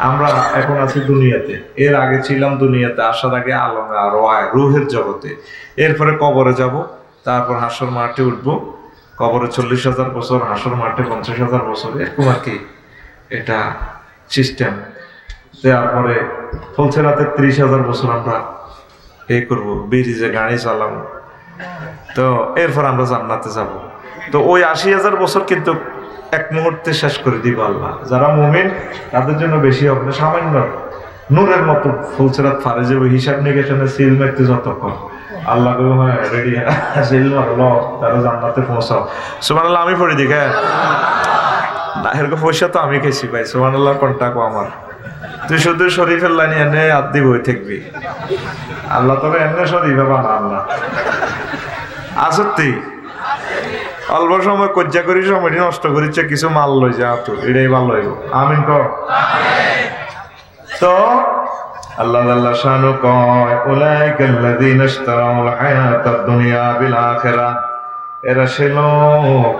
আমরা এখন আছি দুনিয়াতে, এর আগে ছিলাম দুনিয়াতে, আসার আগে আলমে আর রুহের জগতে, এরপরে কবরে যাব, তারপর হাসর মাঠে উঠবো, কবরে 40,000 বছর, হাসর মাঠে 50,000 বছর, এরকম আর কি এটা সিস্টেম। তারপরে ফুলছেরাতে 30,000 বছর আমরা করবো, ব্রিজে গাড়ি চালাবো, তো এরপর আমরা জান্নাতে যাব। তো ওই 80,000 বছর কিন্তু এক মুহূর্তে শেষ করে দিব আল্লাহ। যারা মুমিন তাদের জন্য বেশি হবে না, সামান্য নূরের মতো ফুলছেরাত ফারে যাবে। হিসাব নিকেশনে সিল মারতে যতক্ষণ আল্লাহ হ্যাঁ রেডি, সিল মারলো, তারা জান্নাতে পৌঁছাও। সুবহানাল্লাহ, আমি পড়ি দিকে না, এরকম পয়সা তো আমি খেয়েছি ভাই। সুবহানাল্লাহ কন্টাক্ট আমার, তুই শুধু শরীফের লাইনে এনে আদি বই থাকবি, আল্লাহ তবে এমনি শরীফে বানান না। আসত্তি অল্প সময় কজ্জা করি, সময়টি নষ্ট করিচ্ছে, কিছু মাল লই যা, তো এটাই ভালো হইব। আমিন ক। তো আল্লাহ আল্লাহ শানু কয় উলাইকাল্লাযীনা ইশতারাউল হায়াতাদ দুনিয়া বিল আখিরাহ, এরা সে লোক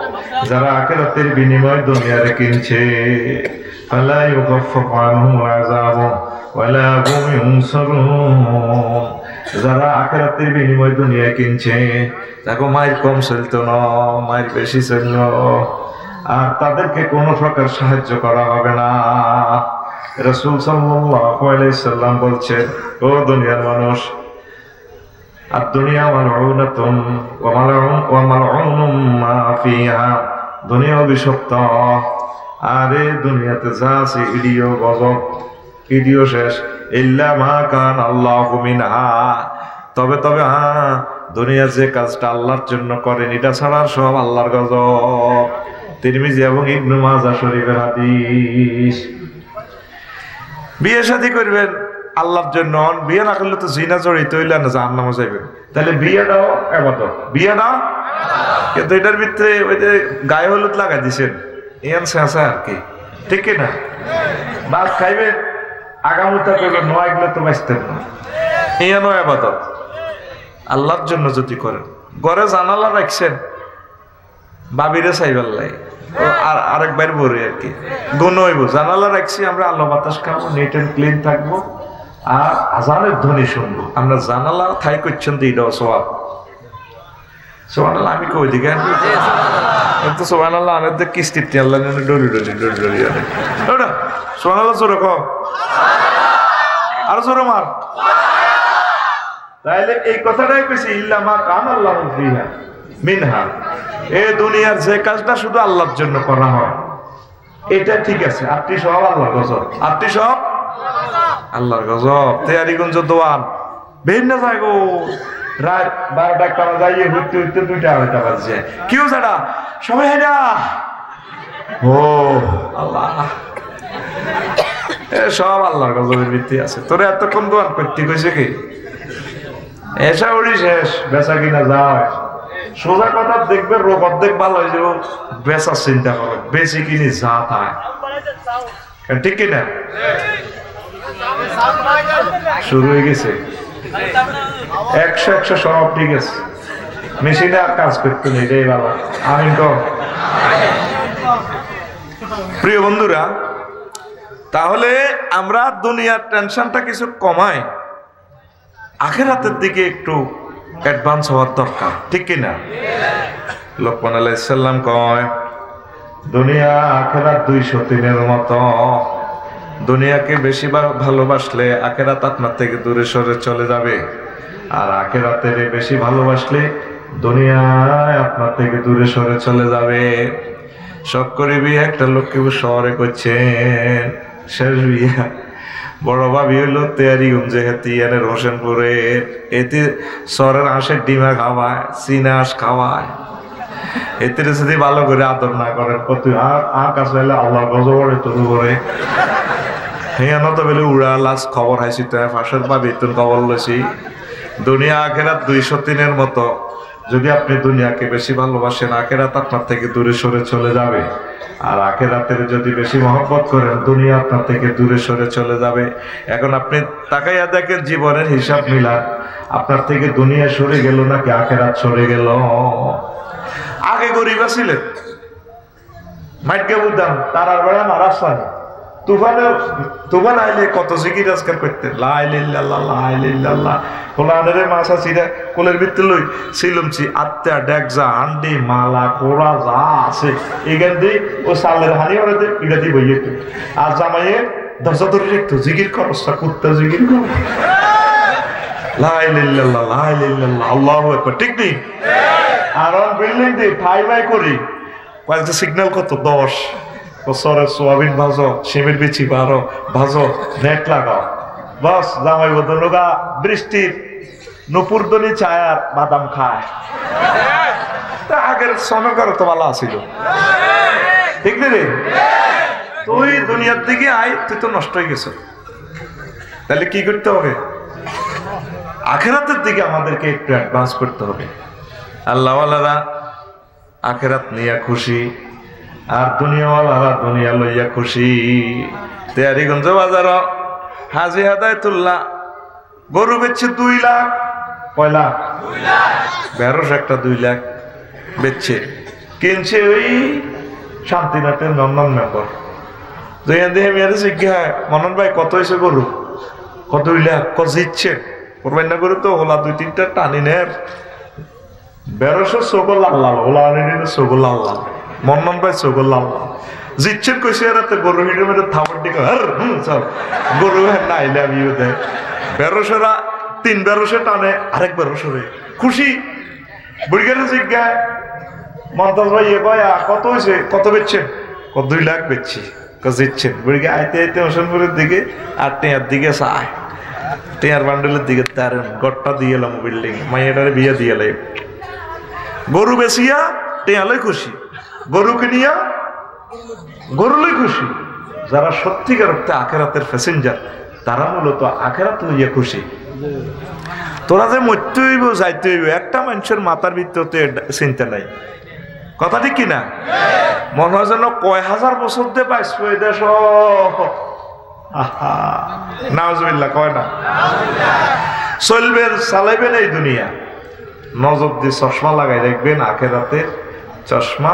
যারা আখিরাতের বিনিময়ে দুনিয়ারে কিনছে। ফালা ইউখাফফাফু আনহুমুল আযাবু ওয়ালা হুম ইউনসারুন, যারা আখিরাতের বিনিময়ে দুনিয়া কিনছে তাকে মায়ের কম চলতো না, মায়ের বেশি চলল, আর তাদেরকে কোনো প্রকার সাহায্য করা হবে না। রাসূল সাল্লাল্লাহু আলাইহি সাল্লাম বলছেন, ও দুনিয়ার মানুষ, আর দুনিয়া মালউনাতুন ওয়া মালউনুম মা ফিহা, দুনিয়া অভিশপ্ত, আরে দুনিয়াতে যা আছে ইডিও গজব, ইডিও শেষ। ইল্লা মা কান আল্লাহু মিনহা, তবে হ্যাঁ, দুনিয়া যে কাজটা আল্লাহর জন্য করেন এটা ছাড়া সব আল্লাহর গজব। তিরমিজি এবং ইবনে মাজাহ শরীফের হাদিস। বিয়ে শাদী করবেন আল্লাহর জন্য, বিয়ে না করলে তো জিনা জড়িত হইলে না জাহান্নামে যাবেন। তাহলে বিয়েটাও ইবাদত, বিয়েটা কিন্তু এটার ভিতরে ওই যে গায়ে হলুদ লাগাই দিছেন, ইয়ান শেষা আর কি, ঠিক না? ভাত খাইবেন, আগামুতা করবেন, নয় এগুলো তো বাঁচতেন না, ইয়ানও ইবাদত। আল্লাহর জন্য যদি করেন, ঘরে জানালা রাখছেন, বাবিরে চাইবার লাগে, আর আরেকবার বলি আর কি, গুণ হইব, জানালা রাখছি আমরা, আলো বাতাস খাবো, নিট অ্যান্ড ক্লিন থাকবো, আর আজানের ধ্বনি শুনবো। আমরা জানালা থাই করছেন তো এটাও সওয়াব। সুবহানাল্লাহ, আমি কই দিকে তো সুবহানাল্লাহ, আমি তো কিস্তিতে আল্লাহ ডরি ওটা সুবহানাল্লাহ, জোরে কও, আর জোরে মার। তাইলে এই কথাটাই কইছি, ইল্লা মা কান আল্লাহু ফিহা মিনহা, এই দুনিয়ার যে কাজটা শুধু আল্লাহর জন্য করা হয় এটা ঠিক আছে, আপনি সব আল্লাহর গজব, আপনি সব আল্লাহর গজব। তেয়ারিগঞ্জ দোয়ান বের না যায় গো, রাত 12টা কানা যাইয়ে হইতে 2টা হইতে পারছে, কেউ ছাড়া সবাই হয় না। ও আল্লাহ, সব আল্লাহর গজবের ভিত্তি আছে। তোরা এতক্ষণ দোয়ান করতে কইছে কি? এসা উড়ি শেষ, বেচা কিনা যায় সোজা কথা, দেখবে রোগ অর্ধেক ভালো হয়ে যাবো, বেচার চিন্তা করো, বেশি কিনি যা তাই, ঠিক কিনা? শুরু হয়ে গেছে 100 সব ঠিক আছে, মেশিনে আর কাজ করতে নেই, এটাই ভালো। আমিন কর। প্রিয় বন্ধুরা, তাহলে আমরা দুনিয়ার টেনশনটা কিছু কমাই, আখিরাতের দিকে একটু অ্যাডভান্স হওয়ার দরকার, ঠিক কিনা? লোকমান আলাইহিস সালাম কয়, দুনিয়া আখিরাত 203-এর মতো, দুনিয়াকে বেশি ভালোবাসলে আখিরাত আপনার থেকে দূরে সরে চলে যাবে, আর আখিরাতের বেশি ভালোবাসলে দুনিয়ায় আপনার থেকে দূরে সরে চলে যাবে। শখ করে বিয়ে একটা লোককে শহরে করছেন, শেষ বিয়া, বড় ভাবি হইল তেয়ারিগঞ্জে, হেতিয়ানের হোসেনপুরে, এতে শহরের হাঁসের ডিমা খাওয়ায়, চীনা হাঁস খাওয়ায়, এতে যদি ভালো করে আদর না করেন, কত আর কাছে হলে আল্লাহ গজব করে তরু করে। হ্যাঁ তো বলে উড়া লাস্ট খবর হাইছি, তো ফাঁসের বা বেতন খবর লইছি। দুনিয়া আখেরাত 203-এর মতো, যদি আপনি দুনিয়াকে বেশি ভালোবাসেন আখেরাত আপনার থেকে দূরে সরে চলে যাবে, আর আখেরাতের যদি বেশি মহব্বত করেন দুনিয়া আপনার থেকে দূরে সরে চলে যাবে। এখন আপনি তাকাইয়া দেখেন, জীবনের হিসাব মিলান, আপনার থেকে দুনিয়া সরে গেল নাকি আখেরাত সরে গেল? আগে গরিব ছিলেন, মাইটকে বুঝতাম, তারার বেড়া নারাজ পানি, তুফান আইলে কত জিকির আজকাল করতে লা ইলাহা ইল্লাল্লাহ লা ইলাহা ইল্লাল্লাহ কোলানের মাছা চিরা কোলের ভিতরে লই সিলমছি আত্মা ডেকজা হান্ডি মালা কোড়া যা আছে এখান দিয়ে ও সালের হানি ওরে এটা দিয়ে বইয়ে আর জামাইয়ে দরজা ধরে রাখতো জিকির করো কুত্তা জিকির করো লা ইলাহা ইল্লাল্লাহ লা ইলাহা ইল্লাল্লাহ আল্লাহু আকবার ঠিক নেই আর বিল্ডিং দিয়ে ঠাই বাই করি কয়েকটা সিগন্যাল কত 10 বছরের সোয়াবিন ভাজো শিমের বিচি ভাজো নেট লাগাও বাস জামাই বদলগা বৃষ্টির নুপুরদনি চায়ার বাদাম খায় তা আগের সময় তো ভালো আছিল ঠিক রে তুই দুনিয়ার দিকে আয় তুই তো নষ্ট হয়ে গেছ তাহলে কি করতে হবে আখেরাতের দিকে আমাদেরকে একটু অ্যাডভান্স করতে হবে আল্লাহওয়ালারা আখেরাত নিয়ে খুশি আর দুনিয়াওয়ালারা দুনিয়া লইয়া খুশি তেয়ারিগঞ্জ বাজার হাজি হাদায়তুল্লাহ গরু বেচছে 2 লাখ কয় লাখ 2 লাখ বেরোস একটা 2 লাখ বেচছে কিনছে ওই শান্তিনাথের নন্দন মেম্বার যেখান দিয়ে মেয়েরা জিজ্ঞা মনন ভাই কত হয়েছে গরু কত 2 লাখ কত জিতছে করবেন না গরু তো হোলা 2-3টা টানি নের বেরোস চোখল লাল হোলা চোখল লাল মন্নন ভাই চোখল লাল জিতছেন কইছে রাতে গরু হিটের মধ্যে থাপড় দিকে চল গরু নাইলে আমি দেয় বেরোসেরা 3 বেরোসে টানে আরেক বেরোসরে খুশি বুড়িগারে জিজ্ঞা মন্তাজ ভাই কত হয়েছে কত বেচছেন কত 2 লাখ বেচছি জিতছেন বুড়িকে আইতে আইতে হোসেনপুরের দিকে আর টেয়ার দিকে চায় টেয়ার বান্ডেলের দিকে তার গড়টা দিয়ে এলাম বিল্ডিং মাইয়াটারে বিয়ে দিয়ে এলাই গরু বেচিয়া টেয়ালে খুশি গরু কিনিয়া গরুলই খুশি যারা সত্যিকার অর্থে আখেরাতের প্যাসেঞ্জার তারা মূলত আখেরাত লইয়া খুশি তোরা যে মরতে হইব যাইতে হইব একটা মানুষের মাথার ভিতরে চিন্তা নাই কথা ঠিক কিনা মনে হয় যেন কয় হাজার বছর দিয়ে পাইছো এই দেশ নাউজুবিল্লাহ কয় না চলবেন চালাইবেন এই দুনিয়া নজর দিয়ে চশমা লাগাই দেখবেন আখেরাতের চশমা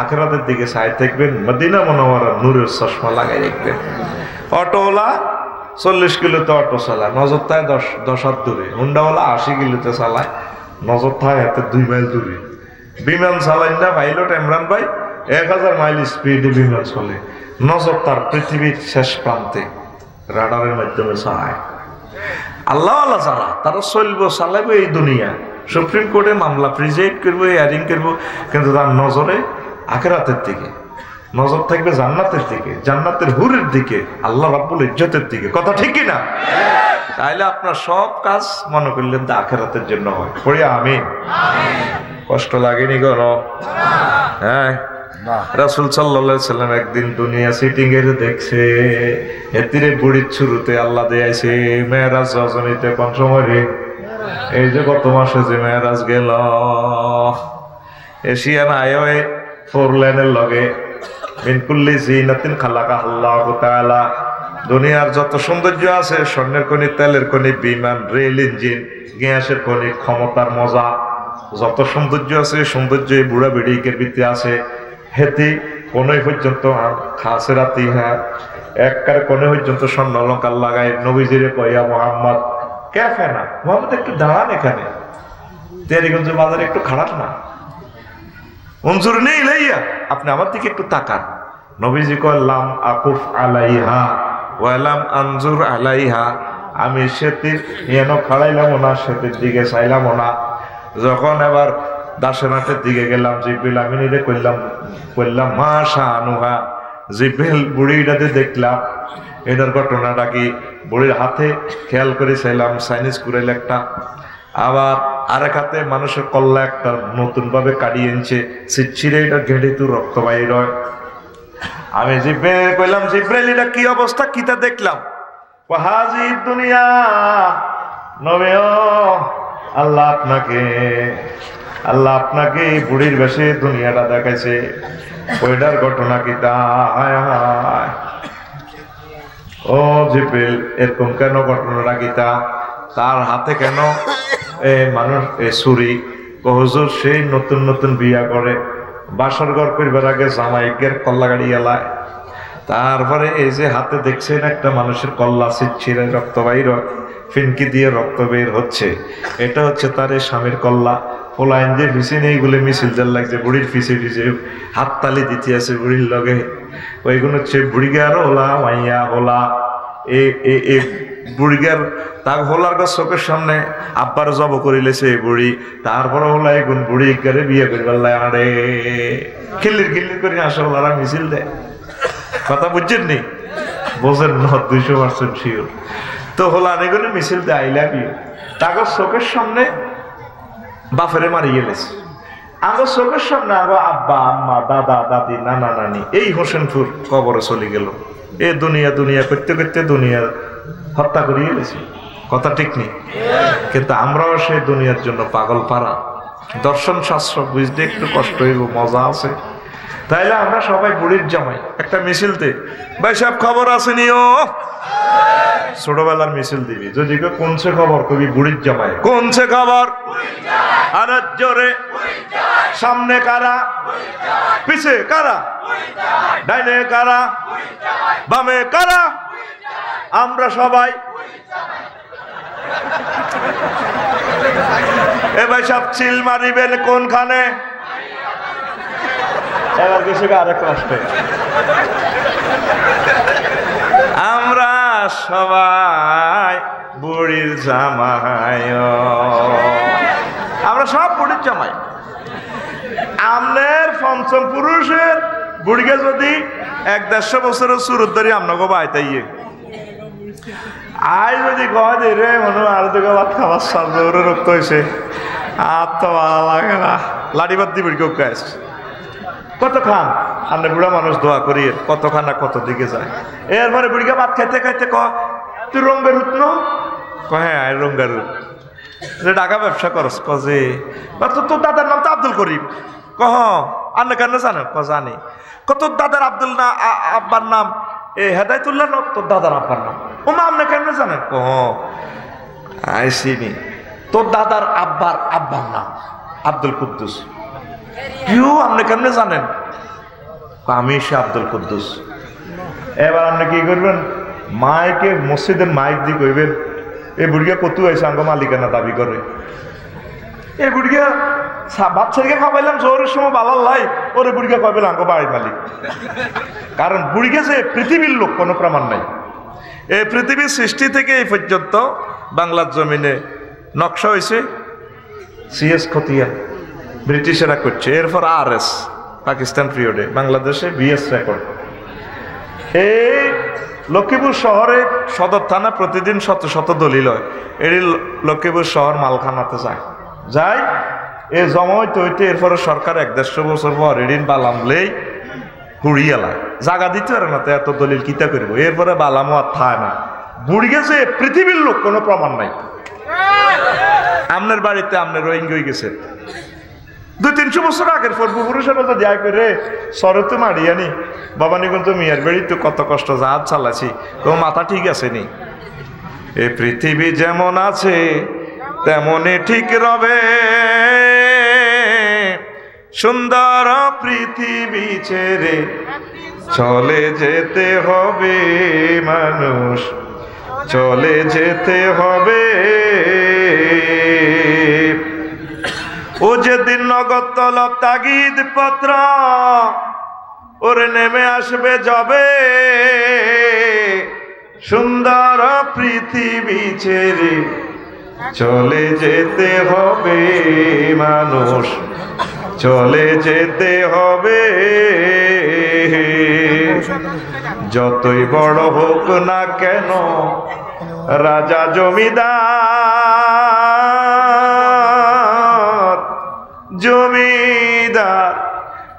আখেরাতের দিকে চাই দেখবেন মদিনা মুনাওয়ারা নূরের চশমা লাগাই দেখবেন অটোওয়ালা 40 কিলোতে অটো চালায় নজর থায় 10 হাত দূরে হুন্ডাওয়ালা 80 কিলোতে চালায় নজর থায় হাতে 2 মাইল দূরে বিমান চালাই না পাইলট ইমরান ভাই 1000 মাইল স্পিডে বিমান চলে নজর তার পৃথিবীর শেষ প্রান্তে রাডারের মাধ্যমে চালায় আল্লাহ আল্লাহ যারা তারা চলবো চালাইবো এই দুনিয়া সুপ্রিম কোর্টে মামলা প্রেজেন্ট করবো হিয়ারিং করবো কিন্তু তার নজরে আখেরাতের দিকে নজর থাকবে জান্নাতের দিকে জান্নাতের হুরের দিকে আল্লাহ রাব্বুল ইজ্জতের দিকে কথা ঠিক কিনা তাইলে আপনার সব কাজ মনে করলেন তা আখেরাতের জন্য হয় পড়ি আমিন কষ্ট লাগেনি গো হ্যাঁ রাসূল সাল্লাল্লাহু আলাইহি সাল্লাম একদিন দুনিয়া সিটিং এর দেখছে এতিরে বুড়ির শুরুতে আল্লাহ দেয়াইছে মেরাজ রজনীতে কোন সময় রে এই যে গত মাসে যে মেরাজ গেল এশিয়ান হাইওয়ে 4 লেনের লগে মিন কুল্লি জিনাতিন খালাকা আল্লাহু তাআলা দুনিয়ার যত সৌন্দর্য আছে স্বর্ণের খনি তেলের খনি বিমান রেল ইঞ্জিন গ্যাসের খনি ক্ষমতার মজা যত সৌন্দর্য আছে সৌন্দর্য এই বুড়া বেডিকের ভিতরে আছে হেতি কোনই পর্যন্ত খাসে রাতি হ্যাঁ একবার কোনই পর্যন্ত স্বর্ণ অলঙ্কার লাগায় নবীজিরে কইয়া মোহাম্মদ ক্যাফে না মোহাম্মদ একটু দাঁড়ান এখানে তেরিগঞ্জ বাজারে একটু খারাপ না অঞ্জুর নেই লাইয়া আপনি আমার দিকে একটু তাকান নবীজি কইলাম আকুফ আলাইহা ওয়ালাম আনজুর আলাইহা আমি সেতির নিয়েন খাড়াইলাম না সেতির দিকে চাইলাম না যখন এবার দাসেনাথের দিকে গেলাম জিব্রিল আমিনীরে কইলাম মাশা আনুহা জিব্রিল বুড়িটাতে দেখলাম এটার ঘটনাটা কি বুড়ির হাতে খেয়াল করে চাইলাম চাইনিজ কুড়াইল একটা আবার আরেক হাতে মানুষের কল্লা একটা নতুন ভাবে কাটিয়ে এনেছে ছিটছিরে এটা ঘেটে তু রক্ত বাইর হয় আমি জিব্রিল কইলাম জিব্রিল এটা কি অবস্থা কিতা দেখলাম হাজি দুনিয়া নবী আল্লাহ আপনাকে বুড়ির বেশে দুনিয়াটা দেখাইছে ওইটার ঘটনা কিতা হায় হায় ও জিব্রিল এরকম কেন ঘটনাটা কিতা তার হাতে কেন মানুষ ছুরি হুজুর সেই নতুন নতুন বিয়া করে বাসর ঘর করবার আগে জামাইকের কল্লা গাড়ি এলায় তারপরে এই যে হাতে দেখছেন একটা মানুষের কল্লা ছিঁড়ে রক্ত বাইর, ফিনকি দিয়ে রক্ত বের হচ্ছে, এটা হচ্ছে তার এই স্বামীর কল্লা। পোলাইন যে ফিসে নেই গুলো মিছিল জাল লাগছে, বুড়ির ফিসে ফিসে হাততালি দিতে আছে বুড়ির লগে। ওইগুলো হচ্ছে বুড়িগার হোলা মাইয়া হোলা। এ বুড়িগার তার হোলার গাছ চোখের সামনে আব্বার জব করিলেছে বুড়ি, তারপরে হোলা এগুন বুড়ি গারে বিয়ে করি পারলাই আরে খিল্লির খিল্লির করে আসে হোলারা মিছিল দেয়। কথা বুঝছেন নি? বোঝেন না 200% শিওর। তো হোলা এগুলো মিছিল দেয় আই লাভ ইউ, তার চোখের সামনে বাফেরে মারিয়ে গেছে। আগো চোখের সামনে আগো আব্বা আম্মা দাদা দাদি নানা নানি এই হোসেনপুর কবরে চলে গেল। এ দুনিয়া দুনিয়া করতে করতে দুনিয়া হত্যা করিয়ে গেছে। কথা ঠিক নেই? কিন্তু আমরাও সেই দুনিয়ার জন্য পাগল পারা। দর্শন শাস্ত্র বুঝতে একটু কষ্ট হইব, মজা আছে। তাইলে আমরা সবাই বুড়ির জামাই একটা মিছিলতে ভাই সব খবর আসেনি। ও ছোটবেলার মিছিল দিবি, যদি কোনছে খবর কবি বুড়ির জামাই, কোনছে খবর আর জোরে, সামনে কারা পিছে কারা, ডাইনে কারা বামে কারা, আমরা সবাই এ ভাই সব চিল মারিবেন কোনখানে? এবার কিছু আরেক কষ্টে আমরা সবাই বুড়ির জামাই, আমরা সব বুড়ির জামাই। আমনের পঞ্চম পুরুষের বুড়িকে যদি 100-150 বছরের সুরত ধরি আপনাকে বাইতাইয়ে আই যদি কয় দে রে মনে আর দিকে ভাত খাবার সামনে ওরে রক্ত হয়েছে আর তো ভালো লাগে না, লাঠি বাদ দিবি কেউ গাছ কত খান আপনি বুড়া মানুষ দোয়া করি কত খান না কত দিকে যায়। এরপরে বুড়িকে ভাত খাইতে খাইতে ক তুই রঙ্গের উঠ নো, হ্যাঁ রঙ্গের উঠ ঢাকা ব্যবসা করস, কজে তোর দাদার নাম তো আব্দুল করিম, কহ আর না কেন জানো? ক জানি। কত দাদার আব্দুল না আব্বার নাম এ হেদায়তুল্লাহ ন, তোর দাদার আব্বার নাম ও মা আপনি কেন জানেন? কহ আইসিনি। তোর দাদার আব্বার নাম আব্দুল কুদ্দুস, কেউ আপনি কেমনে জানেন? আমি সে আব্দুল কুদ্দুস। এবার আপনি কি করবেন? মাইকে মসজিদের মাইক দিয়ে কইবেন এই বুড়িয়া কত হয়েছে আঙ্গ মালিকানা দাবি করে। এই বুড়িয়া বাচ্চাকে খাওয়াইলাম জোরের সময় বালার লাই, ওরে বুড়িয়া কইবেন আঙ্গ বাড়ির মালিক। কারণ বুড়িকে যে পৃথিবীর লোক কোনো প্রমাণ নাই। এই পৃথিবীর সৃষ্টি থেকে এই পর্যন্ত বাংলার জমিনে নকশা হয়েছে সিএস খতিয়া, ব্রিটিশেরা করছে, এরপর RS পাকিস্তান পিরিয়ডে, বাংলাদেশে BS রেকর্ড। এই লক্ষ্মীপুর শহরে সদর থানা প্রতিদিন শত শত দলিল হয়। এই লক্ষ্মীপুর শহর মালখানাতে যায় এ জমাইতে হইতে এরপরে সরকার 150 বছর পর এদিন বালামলেই হুড়িয়ালায় জাগা দিতে পারে না, তো এত দলিল কিতা করবো। এরপরে বালামো আর থায় না। বুড়ি গেছে পৃথিবীর লোক কোনো প্রমাণ নাই। আপনার বাড়িতে আপনি রোহিঙ্গা হয়ে গেছে 200-300 বছর আগের পূর্বপুরুষেরা তো দেয়া করে শরতে মারিয়ানি বাবানিগঞ্জ মিয়ার বেড়ি তো কত কষ্ট জাহাজ চালাছি, তো মাথা ঠিক আছে নি? এ পৃথিবী যেমন আছে তেমনই ঠিক রবে, সুন্দর পৃথিবী ছেড়ে চলে যেতে হবে মানুষ, চলে যেতে হবে। ও যেদিন নগদ তলব তাগিদ পত্র ওরে নেমে আসবে যাবে, সুন্দর পৃথিবী ছেড়ে চলে যেতে হবে মানুষ, চলে যেতে হবে। যতই বড় হোক না কেন রাজা জমিদার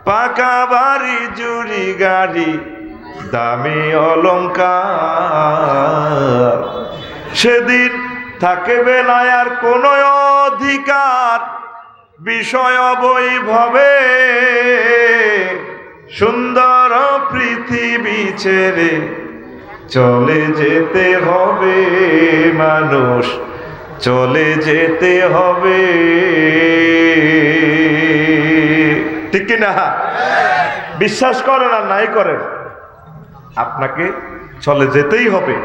পাকা বাড়ি জুড়ি গাড়ি দামি অলংকার, সেদিন থাকবে না আর কোনো অধিকার বিষয় বৈভবে, সুন্দর পৃথিবী ছেড়ে চলে যেতে হবে মানুষ, চলে যেতে হবে। ঠিক কিনা? বিশ্বাস করেন আর নাই করেন, আপনাকে চলে যেতেই হবে।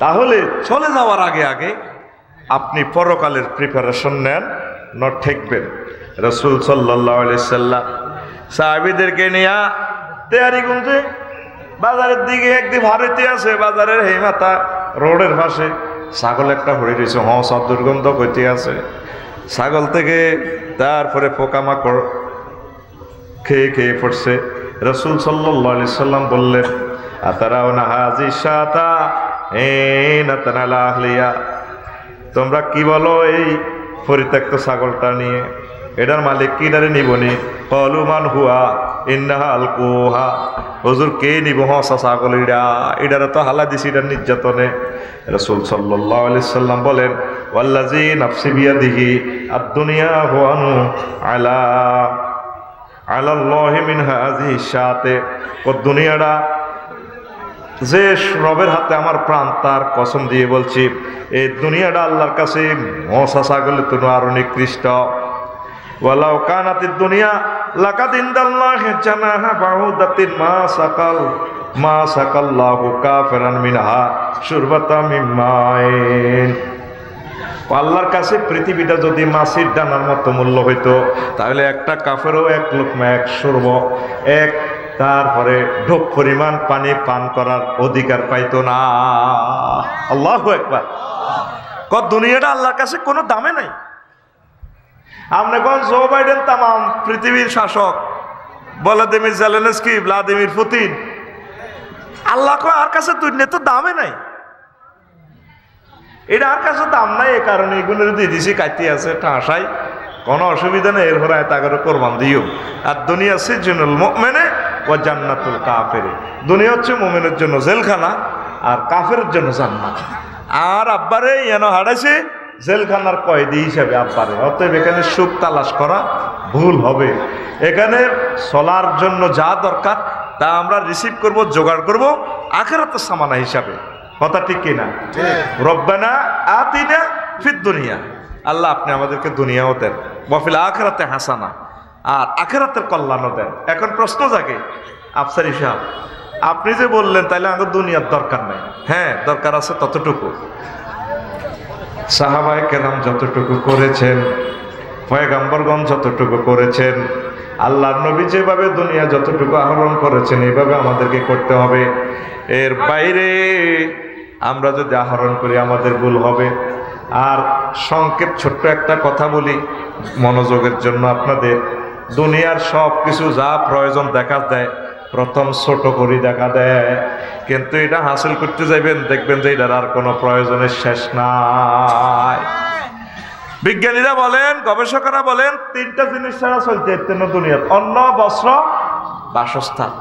তাহলে চলে যাওয়ার আগে আগে আপনি পরকালের প্রিপারেশন নেন, ঠেকবেন। রাসূল সাল্লাল্লাহু আলাইহি সাল্লাম সাহাবীদেরকে নিয়ে তেয়ারিগঞ্জে বাজারের দিকে একদিন হারিতে আছে, বাজারের এই মাথা রোডের পাশে ছাগল একটা হয়ে রয়েছে, সব দুর্গন্ধ করতে আছে। ছাগল থেকে তারপরে পোকামাকড় খেয়ে খেয়ে পড়ছে। রাসূল সাল্লাল্লাহু আলাইহি সাল্লাম বললেন, আতারাউনা হাযি শাতা নাতানালা আহলিয়া, তোমরা কি বলো এই পরিত্যক্ত ছাগলটা নিয়ে? এটার মালিক কি ডারে নিবনি? ক্বালু মান হুয়া ইন্নাহা আলকুহা, হুজুর কে নিব? হসা ছাগল এটারে তো হালা দিছি, এটার নির্যাতনে। রাসূল সাল্লাল্লাহু আলাইহি সাল্লাম বলেন, ওয়াল্লাযী নাফসি বিয়াদিহি আদ-দুনিয়া হুয়ানু আলাল্লাহি মিন হাযিহি শাতে, ও দুনিয়াটা যে রবের হাতে আমার প্রাণ, তার কসম দিয়ে বলছি এই দুনিয়াটা আল্লাহর কাছে মশা ছাগলের তো আরো নিকৃষ্ট। ওয়ালাউ কানাতিদ দুনিয়া লাকাদ ইনদাল্লাহি জানাহা বাউদাতিন মা সাকাল্লাহু কাফিরান মিনহা শুরবাতা মিন মাইন। আল্লাহর কাছে পৃথিবীটা যদি মাছির দানার মতো মূল্য হইতো, তাহলে একটা কাফেরও এক লোকমা, এক শরব, এক তারপরে ঢোক পরিমাণ পানি পান করার অধিকার পাইতো না। আল্লাহু আকবার। দুনিয়াটা আল্লাহর কাছে কোনো দামে নাই। আপনি কোন জো বাইডেন তামাম পৃথিবীর শাসক, ভলাদিমির জেলেনস্কি, ভ্লাদিমির পুতিন, আল্লাহ আর কাছে দুনিয়া তো দামে নাই। এটা আর কাছে দাম নাই, এ কারণে এগুলো দিয়ে দিছি, কাইতে আছে ঠাসাই, কোনো অসুবিধা নেই। এর হরায় তাকে কোরবান দিও। আর দুনিয়া সিজনুল মুমিনে ওয়া জান্নাতুল কাফির, দুনিয়া হচ্ছে মুমিনের জন্য জেলখানা আর কাফেরের জন্য জান্নাত। আর আব্বারে যেন হারাইছে জেলখানার কয়েদি হিসাবে আব্বারে। অতএব এখানে সুখ তালাশ করা ভুল হবে। এখানে চলার জন্য যা দরকার তা আমরা রিসিভ করব, জোগাড় করব আখিরাতের সামানা হিসাবে। কথা ঠিক কিনা? রব্বানা আতিনা ফিদ দুনিয়া, আল্লাহ আপনি আমাদেরকে দুনিয়াও দেন, ওয়াফিল আখিরাতে হাসানা, আর আখিরাতের কল্যাণও দেন। এখন প্রশ্ন জাগে, আফসারি সাহেব আপনি যে বললেন তাইলে আমাদের দুনিয়ার দরকার নাই। হ্যাঁ, দরকার আছে ততটুকু। সাহাবায়ে কেরাম যতটুকু করেছেন, পয়গম্বরগণ যতটুকু করেছেন, আল্লাহর নবী যেভাবে দুনিয়া যতটুকু আহরণ করেছেন এইভাবে আমাদেরকে করতে হবে। এর বাইরে আমরা যদি আহরণ করি আমাদের ভুল হবে। আর সংক্ষেপ ছোট্ট একটা কথা বলি মনোযোগের জন্য আপনাদের, দুনিয়ার সব কিছু যা প্রয়োজন দেখা দেয় প্রথম ছোট করে দেখা দেয়, কিন্তু এটা হাসিল করতে যাইবেন দেখবেন যে এটার আর কোনো প্রয়োজনের শেষ নাই। বিজ্ঞানীরা বলেন, গবেষকরা বলেন, তিনটা জিনিস ছাড়া চলতে না দুনিয়াত: অন্ন, বস্ত্র, বাসস্থান।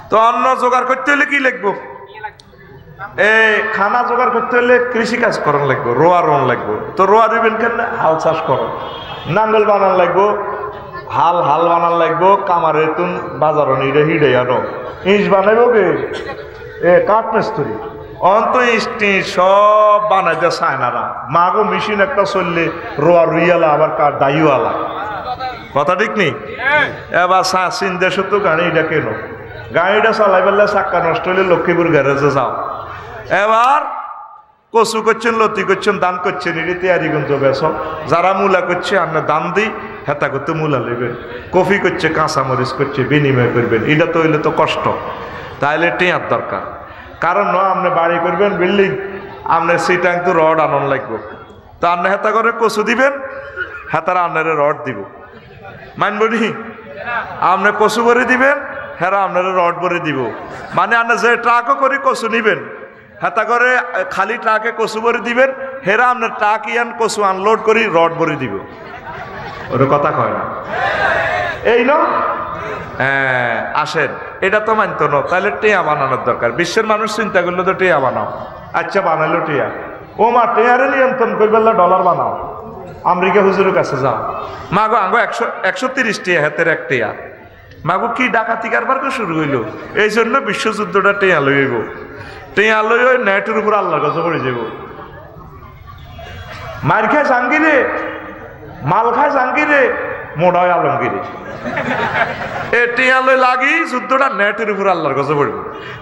তো অন্ন জোগাড় করতে হলে কি লিখবো? এই খানা জোগাড় করতে হলে কৃষিকাজ করার লাগবো, রোয়া রোন লাগবো। তো রোয়া দিবেন কেন? হাল চাষ করো, নাঙ্গল বানান লাগবো, হাল বানান লাগবো, কামারে তুন বাজারও নিড়ে হিড়ে আনো, ইঁচ বানাইব গে কাঠ মিস্ত্রি, অন্ত ইস্টি সব বানাইতে চায় না। মাগো মেশিন একটা চললে রোয়া রুইয়ালা আবার কাঠ দাইওয়ালা। কথা ঠিক নেই? এবার চীন দেশে তো গাড়িটা কেন, গাড়িটা চালাই পেলে চাক্কা নষ্ট হলে লক্ষ্মীপুর গ্যারেজে যাও। এবার কচু করছেন, লতি করছেন, দান করছেন, এটি তেয়ারিগঞ্জ বেশ। যারা মূলা করছে আপনার দান দিই, হেতা করতে মূলা নেবেন। কফি করছে, কাঁচামরিচ করছে, বিনিময় করবেন। এটা তো হইলে তো কষ্ট, তাহলে টেঁয়ার দরকার। কারণ আপনি বাড়ি করবেন বিল্ডিং, আপনার সিটাং তো রড আনন্দ লাগবে। তো আপনি হেতা করে কচু দিবেন, হেতারা আপনারা রড দিব, মানব নি? আপনি কচু ভরে দিবেন, হেরা আপনারা রড ভরে দিব। মানে আপনি যে ট্রাকও করে কচু নিবেন, হেতা করে খালি ট্রাকে কচু ভরে দিবেন, হেরা আপনার ট্রাক ইয়ান কচু আনলোড করি রড ভরে দিব। ওটা কথা কয় না? এই ন হ্যাঁ, আসেন, এটা তো মানতো না। তাহলে টেয়া বানানোর দরকার। বিশ্বের মানুষ চিন্তা করলো তো টেয়া বানাও। আচ্ছা বানাইলো টেয়া, ও মা টেয়ারে নিয়ন্ত্রণ করবে ডলার বানাও, আমেরিকা হুজুরের কাছে যাও। মাগো আঙ্গো 130 টিয়া হাতের এক টেয়া। মাগো কি ডাকাতি কারবার শুরু হইল? এই জন্য বিশ্বযুদ্ধটা টেয়া লইব, টেয়া লই ওই নেটের উপর আল্লাহর কাছে পড়ে যাব। মার খায় জাঙ্গিরে, মাল খায় জাঙ্গিরে, মোড়ায় আলমগিরি এ টিয়ালে লাগি যুদ্ধটা নেটের উপর আল্লাহর কাছে পড়ব,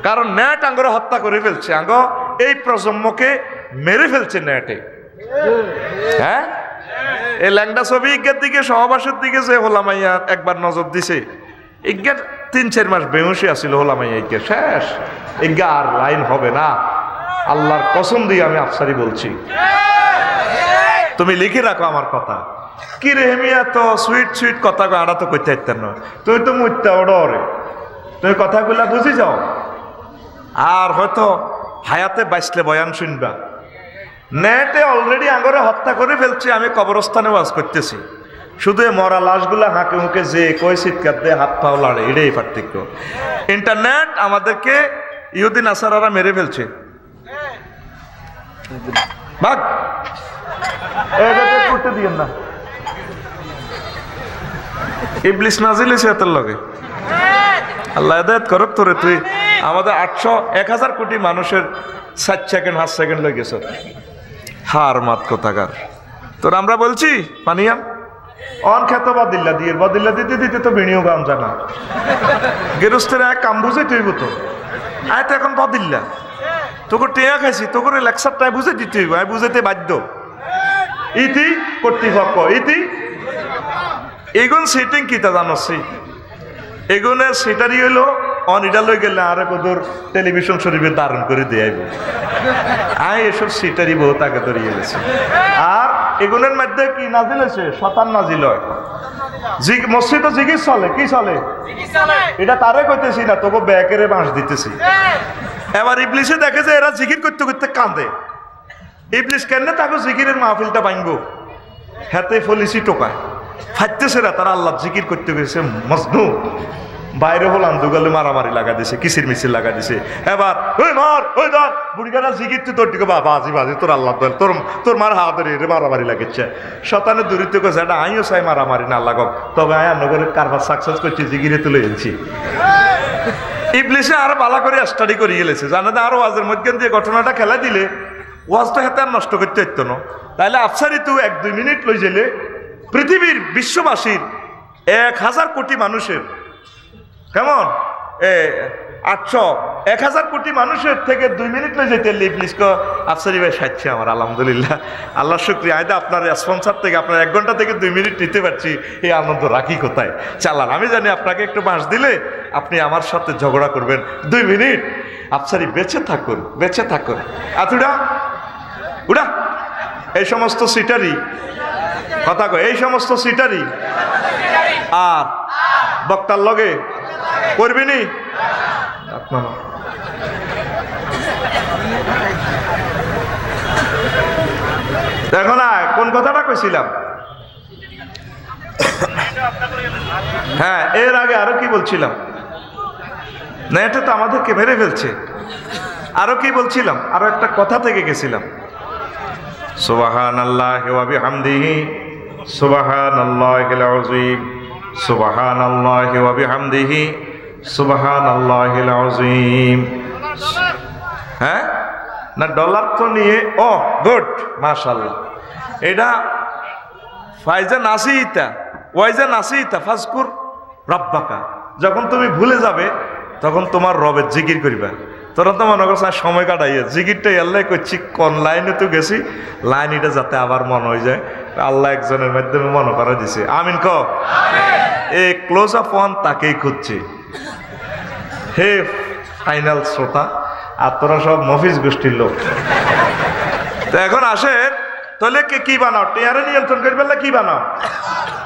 কারণ নেট আঙ্গরে হত্যা করে ফেলছে, আঙ্গ এই প্রজন্মকে মেরে ফেলছে নেটে। হ্যাঁ, এই ল্যাংডা ছবি ইজ্ঞার দিকে সহবাসের দিকে যে হোলামাইয়া একবার নজর দিছে, ইজ্ঞার 3-4 মাস বেহুশি আসছিল হোলামাইয়া, ইজ্ঞার শেষ, ইজ্ঞা আর লাইন হবে না। আল্লাহর কসম দিয়ে আমি আফসারি বলছি, তুমি লিখে রাখো আমার কথা। কি রে হেমিয়া তো সুইট সুইট কথা আড়া তো করতে পারতেন না, তুমি তো মুইতে ওরে, তুমি কথাগুলা বুঝি যাও, আর হয়তো হায়াতে বাইসলে বয়ান শুনবা। নেটে অলরেডি আঙ্গরে হত্যা করে ফেলছে, আমি কবরস্থানে ওয়াজ করতেছি, শুধু মরা লাশগুলা হাঁকে মুখে যে কই চিৎকার দিয়ে হাত পাও লাড়ে, এটাই পার্থক্য। ইন্টারনেট আমাদেরকে ইহুদি নাসারারা মেরে ফেলছে। ভাগ করতে দিয়েন না, ইবলিস নাজিল হইছে এত লগে। আল্লাহ হেদায়েত করুক তোরে। তুই আমাদের 800-1000 কোটি মানুষের 7 সেকেন্ড 8 সেকেন্ড লই গেছ, হার মাত কোথাকার। তোর আমরা বলছি পানিয়াম অন খেত বাদিল্লা দিয়ে, বাদিল্লা দিতে দিতে তো বিনিয়োগ গান জানা গেরস্তের এক কাম বুঝে তুই তো আয় তো এখন বাদিল্লা তোকে টেয়া খাইছি, তোকে লেকচারটাই বুঝে দিতে হইব, আমি বুঝাতে বাধ্য। ইতি কর্তৃপক্ষ ইতি এগুন সেটিং কিতা জানছি, এগুনের সেটারই হইলো অন এটা লই গেলে আরে কদর টেলিভিশন শরীফে দারুণ করে দেয়াইব, আয় এসব সেটারই বহুত আগে ধরিয়ে গেছে। আর এগুনের মধ্যে কি নাজিল হয়েছে? শতান নাজিল হয়। মসজিদে জিগির চলে, কি চলে এটা তারে কইতেছি না, তোকে ব্যাকেরে বাঁশ দিতেছি। এবার ইবলিসে দেখে যে এরা জিকির করতে করতে কাঁদে, ইবলিস কেন তাকে জিকিরের মাহফিলটা ভাঙবো, হাতে ফলিসি টোকায় ফাইতেছে না, তারা আল্লাহ জিকির করতে গেছে মজনু, বাইরে হলাম দুগালে মারামারি লাগা দিছে, কিসির মিছিল লাগা দিছে। এবার ওই মার ওই ধর বুড়িগানা জিকির তুই তোর দিকে বাজি বাজি তোর আল্লাহ তোর তোর মার হাত ধরে মারামারি লাগেছে। শতানের দূরিত গেছে এটা আইও চাই মারামারি না লাগাক, তবে আয় নগরের কারবার সাকসেস করছি, জিকিরে তুলে এনেছি। ইবলিসে আরো বালা করে স্টাডি করে গেলেছে, জানে না আরো ওয়াজের মধ্যে দিয়ে ঘটনাটা খেলা দিলে ওয়াজটা হাতে আর নষ্ট করতে হইতো না। তাহলে আফসারি তুই 1-2 মিনিট লই গেলে পৃথিবীর বিশ্ববাসীর 1000 কোটি মানুষের কেমন 1000 কোটি মানুষের থেকে 2 মিনিট লই যেতে ইবলিস কো আফসারি ভাই সাইছে আমার আলহামদুলিল্লাহ, আল্লাহ শুকরিয়া। আয়দা আপনার স্পন্সর থেকে আপনার 1 ঘন্টা থেকে 2 মিনিট নিতে পারছি, এই আনন্দ রাখি কোথায়। চালান, আমি জানি আপনাকে একটু বাঁশ দিলে আপনি আমার সাথে ঝগড়া করবেন 2 মিনিট। আফসারি বেঁচে থাকুন, বেঁচে থাকুন। আতুডা উড়া এই সমস্ত সিটারি কথা কয়, এই সমস্ত সিটারি আর বক্তার লগে করবিনি। দেখো না কোন কথাটা কইছিলাম। হ্যাঁ, এর আগে আরো কি বলছিলাম না, এটা তো আমাদেরকে মেরে ফেলছে। আরো কি বলছিলাম, আরো একটা কথা থেকে গেছিলাম। সুবহানাল্লাহি ওয়া বিহামদিহি সুবহানাল্লাহিল আযীম সুবহানাল্লাহি ওয়া বিহামদিহি সুবহানাল্লাহিল আযীম। হ্যাঁ না, ডলার তো নিয়ে ও গুড মাশাআল্লাহ। এটা ফাইজা নাসিতা ওয়াইজা নাসিতা ফাজকুর রাব্বাকা, যখন তুমি ভুলে যাবে তখন তোমার রবের জিকির করিবা। তোরা তো মনে করছ সময় কাটাইয়া জিকিরটা আল্লাহ করছি, কোন লাইনে তো গেছি, লাইন এটা যাতে আবার মনে হয়ে যায়, আল্লাহ একজনের মাধ্যমে মনে করা দিছে। আমিন ক এই ক্লোজ আপ ওয়ান তাকেই খুঁজছে। হে ফাইনাল শ্রোতা, আর তোরা সব মফিজ গোষ্ঠীর লোক। তো এখন আসেন, তাহলে কি বানাও? টিয়ারে নিয়ন্ত্রণ করি ফেললে কি বানাও?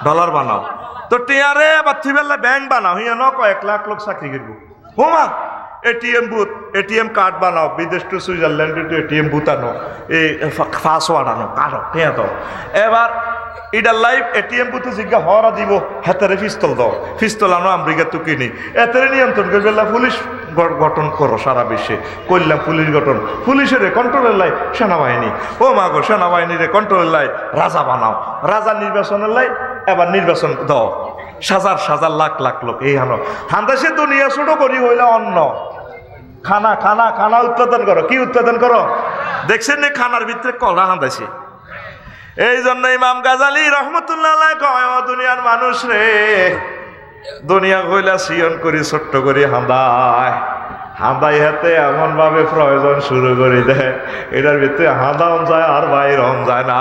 ডলার বানাও। তো টিয়ারে বা তুই ফেললে ব্যাংক বানাও, হিয়া ন কয়েক লাখ লোক চাকরি করবো। হোমা এটিএম বুথ, এটিএম কার্ড বানাও, বিদেশ to Switzerland to ATM booth আনো, এই পাসওয়ার্ড আনো, কাটো টিয়া দাও। এবার ইডার লাইফ এটিএম বুথে জিজ্ঞা হরা দিব, হাতেরে পিস্তল দাও, পিস্তল আনো আমেরিকা তো কিনি। এতেরে নিয়ন্ত্রণ করে ফেললে পুলিশ গঠন করো সারা বিশ্বে, করলাম পুলিশ গঠন, পুলিশের কন্ট্রোলের লাই সেনাবাহিনী, ও মা গো সেনাবাহিনীর কন্ট্রোলের লাই রাজা বানাও, রাজা নির্বাচনের লাই এবার নির্বাচন দাও, হাজার হাজার লাখ লাখ লোক এই হানো হান্দাসে দুনিয়া ছোট করি হইলে অন্য খানা খানা খানা উৎপাদন করো। কি উৎপাদন করো? দেখছেন নি খানার ভিতরে কলা হান্দাসে, এই জন্য ইমাম গাজালি রহমতুল্লাহ আলাইহি কয়, ও দুনিয়ার মানুষ রে, দুনিয়া কইলা সিয়ন করি ছোট্ট করি হাঁদায় হাঁদাই হাতে এমন ভাবে প্রয়োজন শুরু করে দেয়, এটার ভিতরে হাঁদাও যায় আর বাইরও যায় না।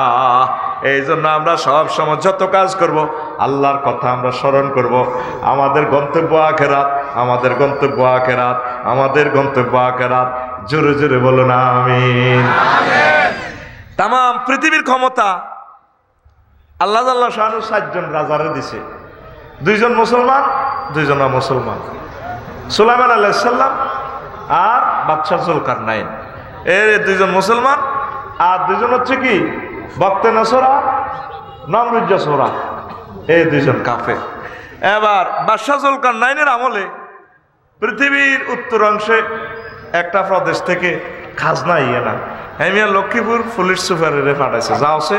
এই জন্য আমরা সব সময় যত কাজ করব আল্লাহর কথা আমরা স্মরণ করব। আমাদের গন্তব্য আখিরাত, আমাদের গন্তব্য আখিরাত, আমাদের গন্তব্য আখিরাত। জোরে জোরে বলুন আমিন। তাম পৃথিবীর ক্ষমতা আল্লাহ আল্লাহ শানু 7 জন রাজারে দিছে, 2 জন মুসলমান, 2 জন মুসলমান, সুলাইমান আলাইহিস সালাম আর বাদশা জুলকারনাইন। এর 2 জন মুসলমান আর 2 জন হচ্ছে কি বক্তে নসরা নমরুজ্জাসরা, এই 2 জন কাফের। এবার বাদশা জুলকারনাইনের আমলে পৃথিবীর উত্তর অংশে একটা প্রদেশ থেকে খাজনা না হেমিয়া লক্ষ্মীপুর পুলিশ সুপারে পাঠাইছে, যাওছে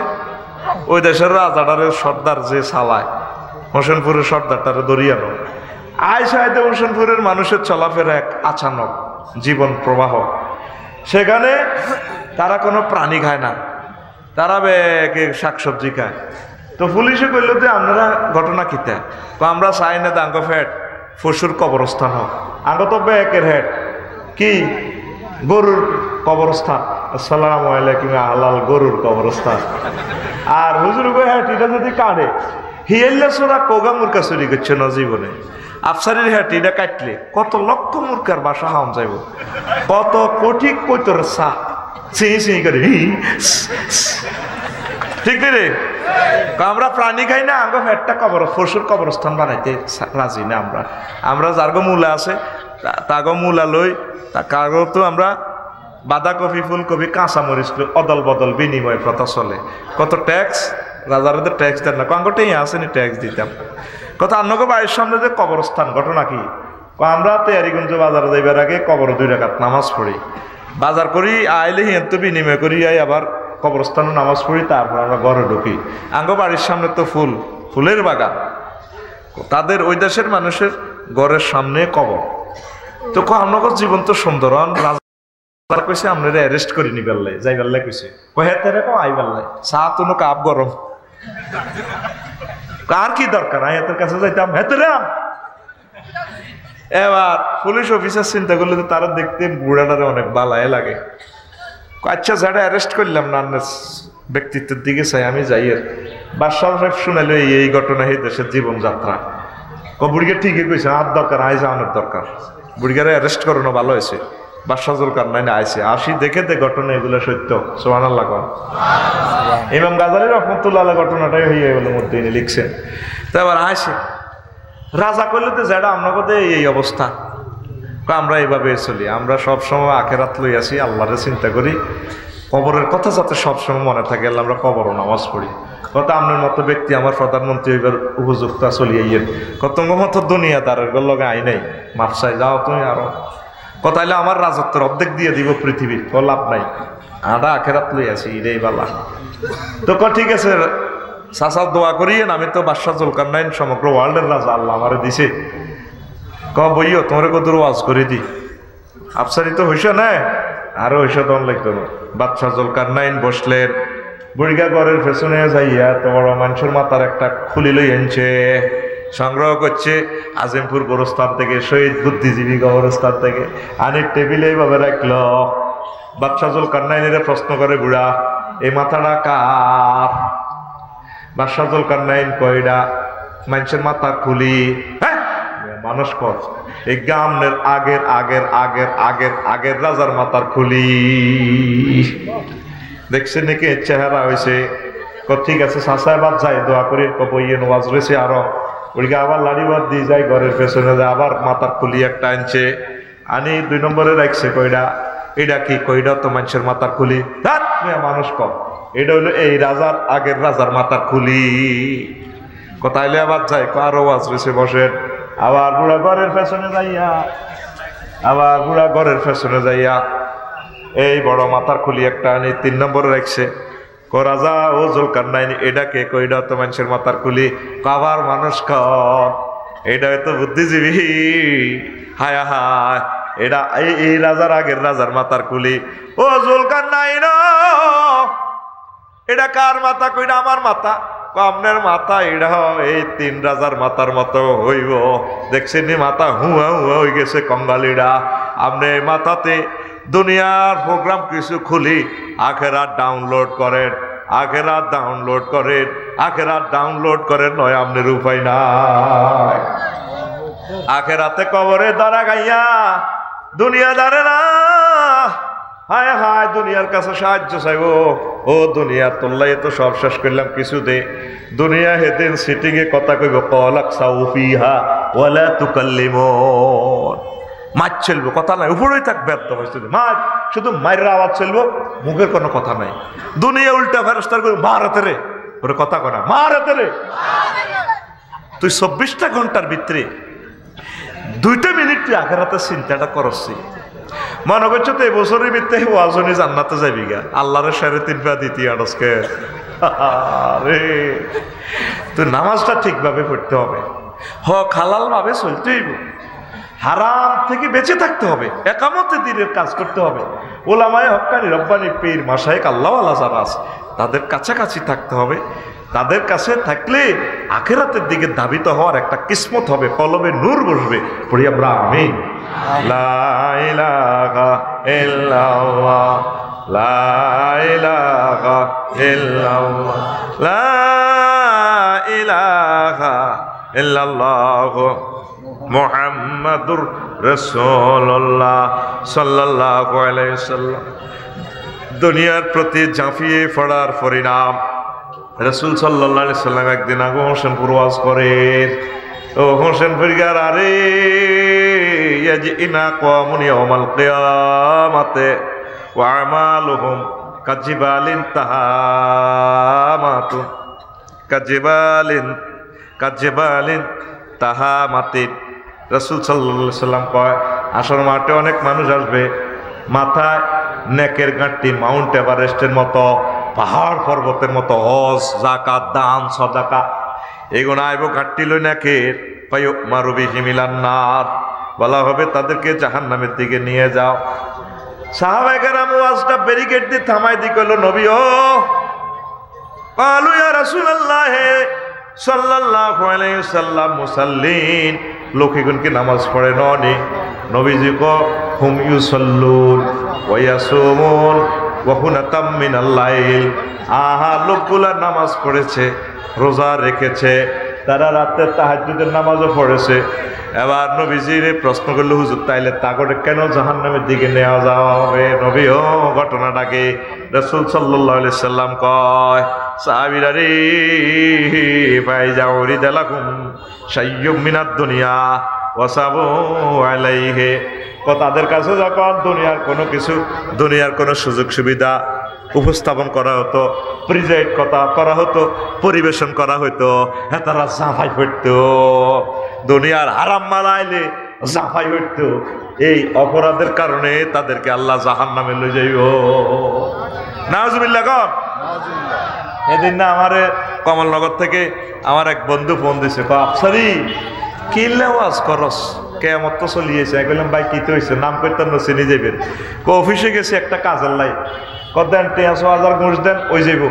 ওই দেশের রাজাটারে সর্দার যে চালায় হোসেনপুরের সর্দারটারে দরিয়ানো আইসাইতে হোসেনপুরের মানুষের চলাফেরা এক আচানক জীবন প্রবাহ। সেখানে তারা কোনো প্রাণী খায় না, তারা ব্যাগে শাকসবজি খায়। তো পুলিশে কইল যে আপনারা ঘটনা কিতা, আমরা চাই না আঙ্গ ফ্যাট পশুর কবরস্থান হোক, আঙ্গ তো ব্যাগের হেড কি গরুর কবরস্থান, আসসালামু আলাইকুম হালাল গরুর কবরস্থান। আর হুজুর হ্যাট এটা যদি কাটে হিয়েল্লা সোরা কোগা মুরকা চুরি করছে না জীবনে, আফসারির হ্যাট এটা কাটলে কত লক্ষ মুরকার বাসা হাম যাইব, কত কোটি কৈতর চা চিঁ চিঁ করে ঠিক রে। আমরা প্রাণী খাই না, আঙ্গ ফ্যাটটা পশুর কবরস্থান বানাইতে রাজি না। আমরা যার মূলা আছে তাগো মূলা লই, কাগো তো আমরা বাঁধাকপি ফুলকপি কাঁচামরিচ অদল বদল বিনিময় প্রথা চলে। কত ট্যাক্স রাজারাদের ট্যাক্স দেন না, কাঙ্গটাই আসেনি ট্যাক্স দিতাম। কত আন্নগো বাড়ির সামনে যে কবরস্থান ঘটনা কি, আমরা তেয়ারিগঞ্জ বাজারে যাইবার আগে কবর 2 রাকাত নামাজ পড়ি, বাজার করি আইলে হিয়ান তো বিনিময় করি আই আবার কবরস্থানে নামাজ পড়ি, তারপর আমরা ঘরে ঢুকি। আঙ্গ বাড়ির সামনে তো ফুলের বাগান, তাদের ওই দেশের মানুষের ঘরের সামনে কবর। তো আমনগর জীবন তো সুন্দর, রাজা কইছে আপনারা অ্যারেস্ট করে নিবার লাই যাইবার লাই কইছে, হেতে রে আইবার লাই চা তো কাপ গরম, কার কি দরকার আয়াতের কাছে যাইতাম হেতে রে। এবার পুলিশ অফিসার চিন্তা করলে তো তারা দেখতে বুড়াটারে অনেক বালায় লাগে, আচ্ছা যারা অ্যারেস্ট করলাম না ব্যক্তিত্বের দিকে চাই আমি যাই। আর বাদশাহ সাহেব শুনাইলো এই ঘটনা এই দেশের জীবনযাত্রা, বুড়িকে ঠিকই কইছে আর দরকার আই যাওয়ানোর দরকার, বুড়িগারে অ্যারেস্ট করানো ভালো হয়েছে। বাদশাহ জুলকারনাইন আইছে, আসি দেখে ঘটনা এগুলো সত্য, সুবহানাল্লাহ। ইমাম গাজালি রহমতুল্লাহ আলাইহি ঘটনাটাই হইয়া গেল মধ্যে ইনি লিখছেন। তো এবার আইছে রাজা কইলে তো যেটা আপনাকে এই অবস্থা, আমরা এইভাবে চলি, আমরা সবসময় আখেরাত লই আসি, আল্লাহরে চিন্তা করি, কবরের কথা যাতে সবসময় মনে থাকে, আমরা কবর নামাজ পড়ি। কত আপনার মতো ব্যক্তি আমার প্রধানমন্ত্রী হইবার উপযুক্ত চলিয়াইয়েন, কত মতো দুনিয়াদারের লগে আই নাই মাপসাই যাও তুমি আরো কথাইলে আমার রাজত্বের অর্ধেক দিয়ে দিব পৃথিবীর, লাভ নাই, আমরা আখেরাত লই আসি রে বালা। তো ঠিক আছে চাচা দোয়া করিয়েন, আমি তো বাদশাহ জুলকারনাইন সমগ্র ওয়ার্ল্ডের রাজা, আল্লাহ আমারে দিছে, বইও তোমার কদর ওয়াজ করে দি। আফসারি তো হইস না, আরো হইস তখন লাগতো না। বাদশাহ জুলকারনাইন বসলেন, বুড়িগা ঘরের পেছনে যাইয়া তো বড় মানুষের মাথার একটা খুলি লই আনছে, সংগ্রহ করছে আজিমপুর গোরস্থান থেকে, শহীদ বুদ্ধিজীবী কবরস্থান থেকে আনি টেবিলে এইভাবে রাখলো। বাদশাহ জুলকারনাইনের প্রশ্ন করে বুড়া, এই মাথাটা কার? বাদশাহ জুলকারনাইন কয়টা মানুষের মাথা খুলি, হ্যাঁ মানুষ কর এই গামনের আগের আগের আগের আগের আগের রাজার মাথার খুলি। দেখছে নাকি চেহারা হয়েছে, ঠিক আছে চাষাবাদ যাই দোয়া করি বইয়ে নওয়াজ রয়েছে, আরো ওইদিকে আবার লাড়িবাদ দিয়ে যায় ঘরের পেছনে যায়, আবার মাথার খুলি একটা আনছে, আনি 2 নম্বরে রাখছে কইডা, এটা কি কইডা তো মানুষের মাথার খুলি, মানুষ কম, এটা হইলো এই রাজার আগের রাজার মাথার খুলি। কোথাইলে আবার যাই আরো ওয়াজ রয়েছে বসেন, আবার বুড়া ঘরের পেছনে যাইয়া, আবার বুড়া ঘরের পেছনে যাইয়া এই বড় মাথার খুলি একটা আনি 3 নম্বরে রাখছে। রাজা ও জুলকারনাইন এটা কে? কইডা তো মানুষের মাথার খুলি। আবার মানুষ কর, এটা হয়তো বুদ্ধিজীবী, হায় হায় এটা এই রাজার আগের রাজার মাথার খুলি। ও জুলকারনাইন এটা কার মাথা? কইটা আমার মাথা। আপনার মাথা এটা এই 3 রাজার মাথার মতো হইব। দেখছেন মাথা হুয়া হুয়া হয়ে গেছে কঙ্গালিরা। আপনি মাথাতে দুনিয়ার প্রোগ্রাম কিছু খুলি, আখেরাত ডাউনলোড করেন, আখেরাত ডাউনলোড করেন, আখেরাত ডাউনলোড করেন, নয় আপনার উপায় নাই। আখেরাতে কবরে দাঁড়া গাইয়া দুনিয়া দাঁড়ে না, হায় হায় দুনিয়ার কাছে সাহায্য চাইব। ও দুনিয়া তোল্লাই তো সব শেষ করলাম, কিছু দে। দুনিয়া হেদিন সিটিং এ কথা কইব, কলাক সাউফিহা ওয়ালা তুকাল্লিমুন। মাছ চলবো, কথা নাই, উপরেই থাক, ব্যর্থ হয়েছে মাছ, শুধু মায়ের আওয়াজ চলবো, মুখের কোনো কথা নাই। দুনিয়া উল্টা ফেরস্তার করে মারাতে রে, ওরে কথা কনা মারাতে রে। তুই 24টা ঘন্টার ভিতরে 2টা মিনিট তুই আখেরাতে চিন্তাটা করছি। মনে করছো তো এবছরের ভিতরে ওয়াজনি জান্নাতে যাবি গা, আল্লাহরে 3.5 পা দিতি আড়সকে। আরে তুই নামাজটা ঠিকভাবে পড়তে হবে, হালাল ভাবে চলতে হইব, হারাম থেকে বেঁচে থাকতে হবে, একামতে দিনের কাজ করতে হবে। ওলামায়ে হক্কানি রব্বানি পীর মাশায়েখ আল্লাহওয়ালা যারা আছে তাদের কাছাকাছি থাকতে হবে। তাদের কাছে থাকলে আখিরাতের দিকে ধাবিত হওয়ার একটা কিসমত হবে, কলবে নূর বসবে। পড়ি আমরা আমিন। লা ইলাহা ইল্লাল্লাহ, লা ইলাহা ইল্লাল্লাহ, লা ইলাহা ইল্লাল্লাহ মুহাম্মাদুর রাসূলুল্লাহ সাল্লাল্লাহু আলাইহি ওয়াসাল্লাম। দুনিয়ার প্রতি ঝাঁপিয়ে পড়ার পরিণাম। রাসূল সাল্লাল্লাহু আলাইহি সাল্লাম একদিন আগে হোসেনপুর ওয়াজ করেন। ও হোসেনপুর গার, আরে ইয়াজিনা কওমুন ইয়াউমাল কিয়ামাতে ওয়া আমালুহুম কাজিবালিন তাহামাতুন, কাজিবালিন তাহামাতিন। রাসূল সাল্লাল্লাহু আলাইহি সাল্লাম কয়, আসর মাঠে অনেক মানুষ আসবে, মাথায় নেকের গাঁটটি মাউন্ট এভারেস্টের মতো, পাহাড় পর্বতের মতো, হজ যাকাত দান সাদাকা এগুলো আইব গাঁটটি লই নেকের। পাই মারুবি হিমিলান্নার, বলা হবে তাদেরকে জাহান্নামের দিকে নিয়ে যাও। সাহাবায়ে কেরাম ওয়াজটা ব্যারিকেড দিয়ে থামাই দি কইল, নবী ও ক্বালু ইয়া রাসূলুল্লাহ সাল্লাল্লাহু আলাইহি ওয়াসাল্লাম মুসাল্লিন, লোকজন কি নামাজ পড়ে ননি? নবীজি কো হুম ইউসাল্লুন ওয়া ইয়াসুমুন ওয়া হুনাতাম মিনাল লাইল। আহা, লোকগুলা নামাজ পড়েছে, রোজা রেখেছে, তারা রাতে তাহাজ্জুদের নামাজও পড়েছে। এবার নবীজির প্রশ্ন করলো, হুজুর তাইলে তাগরে কেন জাহান্নামের দিকে নেওয়া যাওয়া হবে? নবী ও ঘটনাটাকে। রাসূল সাল্লাল্লাহু আলাইহি সাল্লাম কয়, সাহাবীরা রে ফাইজা উরিদালাকুম শাইয়্যুম মিনাদ দুনিয়া ওয়াসাবু আলাইহি। তাদের কাছে যখন দুনিয়ার কোনো সুযোগ সুবিধা উপস্থাপন করা হতো, প্রেজেন্ট করা হতো, পরিবেশন করা হতো, তারা জাফাই পড়তো। দুনিয়ার হারাম মালাইলে জাফাই পড়তো। এই অপরাধের কারণে তাদেরকে আল্লাহ জাহান্নামে লয়ে যাইব। নাউজুবিল্লাহ কর। এদিন না আমারে কমলনগর থেকে আমার এক বন্ধু ফোন দিছে, আফসারি কিনলে ওয়াজ করস, কেয়ামত তো চলিয়েছে। বললাম ভাই কি তো হয়েছে? নাম করতেন না, চিনি যাবেন। অফিসে গেছে একটা কাজের লাই, দেন 5,000 ঘুষ দেন, ওই যাইব।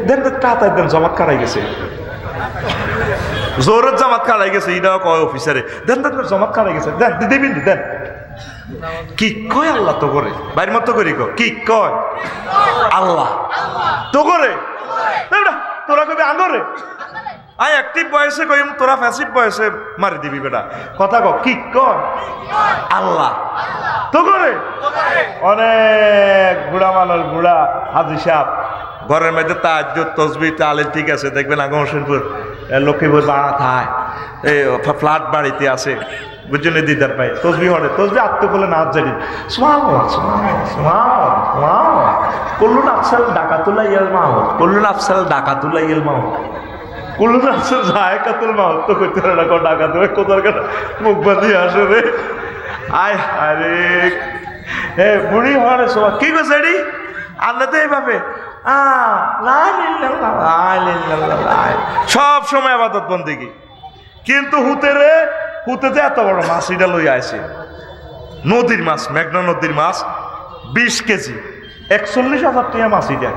দেন তাড়াতাড়ি দেন, জমাত কারাই গেছে, জোরের জামাত কারাই গেছে। এটাও কয় অফিসারে, দেন দেন জমাত কারাই গেছে, দেন দেবেন দেন। কি কয় আল্লাহ তো করে, বাইর মতো করি কি কয় আল্লাহ তো করে, তোরা কবি আঙরে আই অ্যাক্টিভ বয়সে কইম, তোরা প্যাসিভ বয়সে মারি দিবি বেটা। কথা কও কি কয় আল্লাহ তো করে। অনেক বুড়া মানুষ, বুড়া হাজি সাহেব ঘরের মধ্যে তাহাজ্জুদ তাসবিহ তাহলিল ঠিক আছে, দেখবেন আগে হোসেনপুর লক্ষ্মীপুর বাড়া থায়, এই ফ্ল্যাট বাড়িতে আছে, বুঝছেন দিদার পাই তসবিহ হরে, তসবিহ আত্ম করলে নাচ জানি কল্লুন আফসাল ডাকাতুল্লাহ ইয়াল মাহমুদ, কল্লুন আফসাল ডাকাতুল্লাহ ইয়াল মাহমুদ, কল্লুন আফসাল জায়কাতুল মাহমুদ তো কইতে না কো ডাকাত কোথার কাটা মুখ বাঁধি আসে রে। আয় আরে এ বুড়ি হরে সবা কি গো সেডি আল্লাহ তো এইভাবে সব সময় আবাদত বন্দেগী। কিন্তু হুতেতে এত বড় মাছ এটা লই আসে, নদীর মাছ, মেঘনা নদীর মাছ 20 কেজি, 41,000 টাকা মাছ। এটা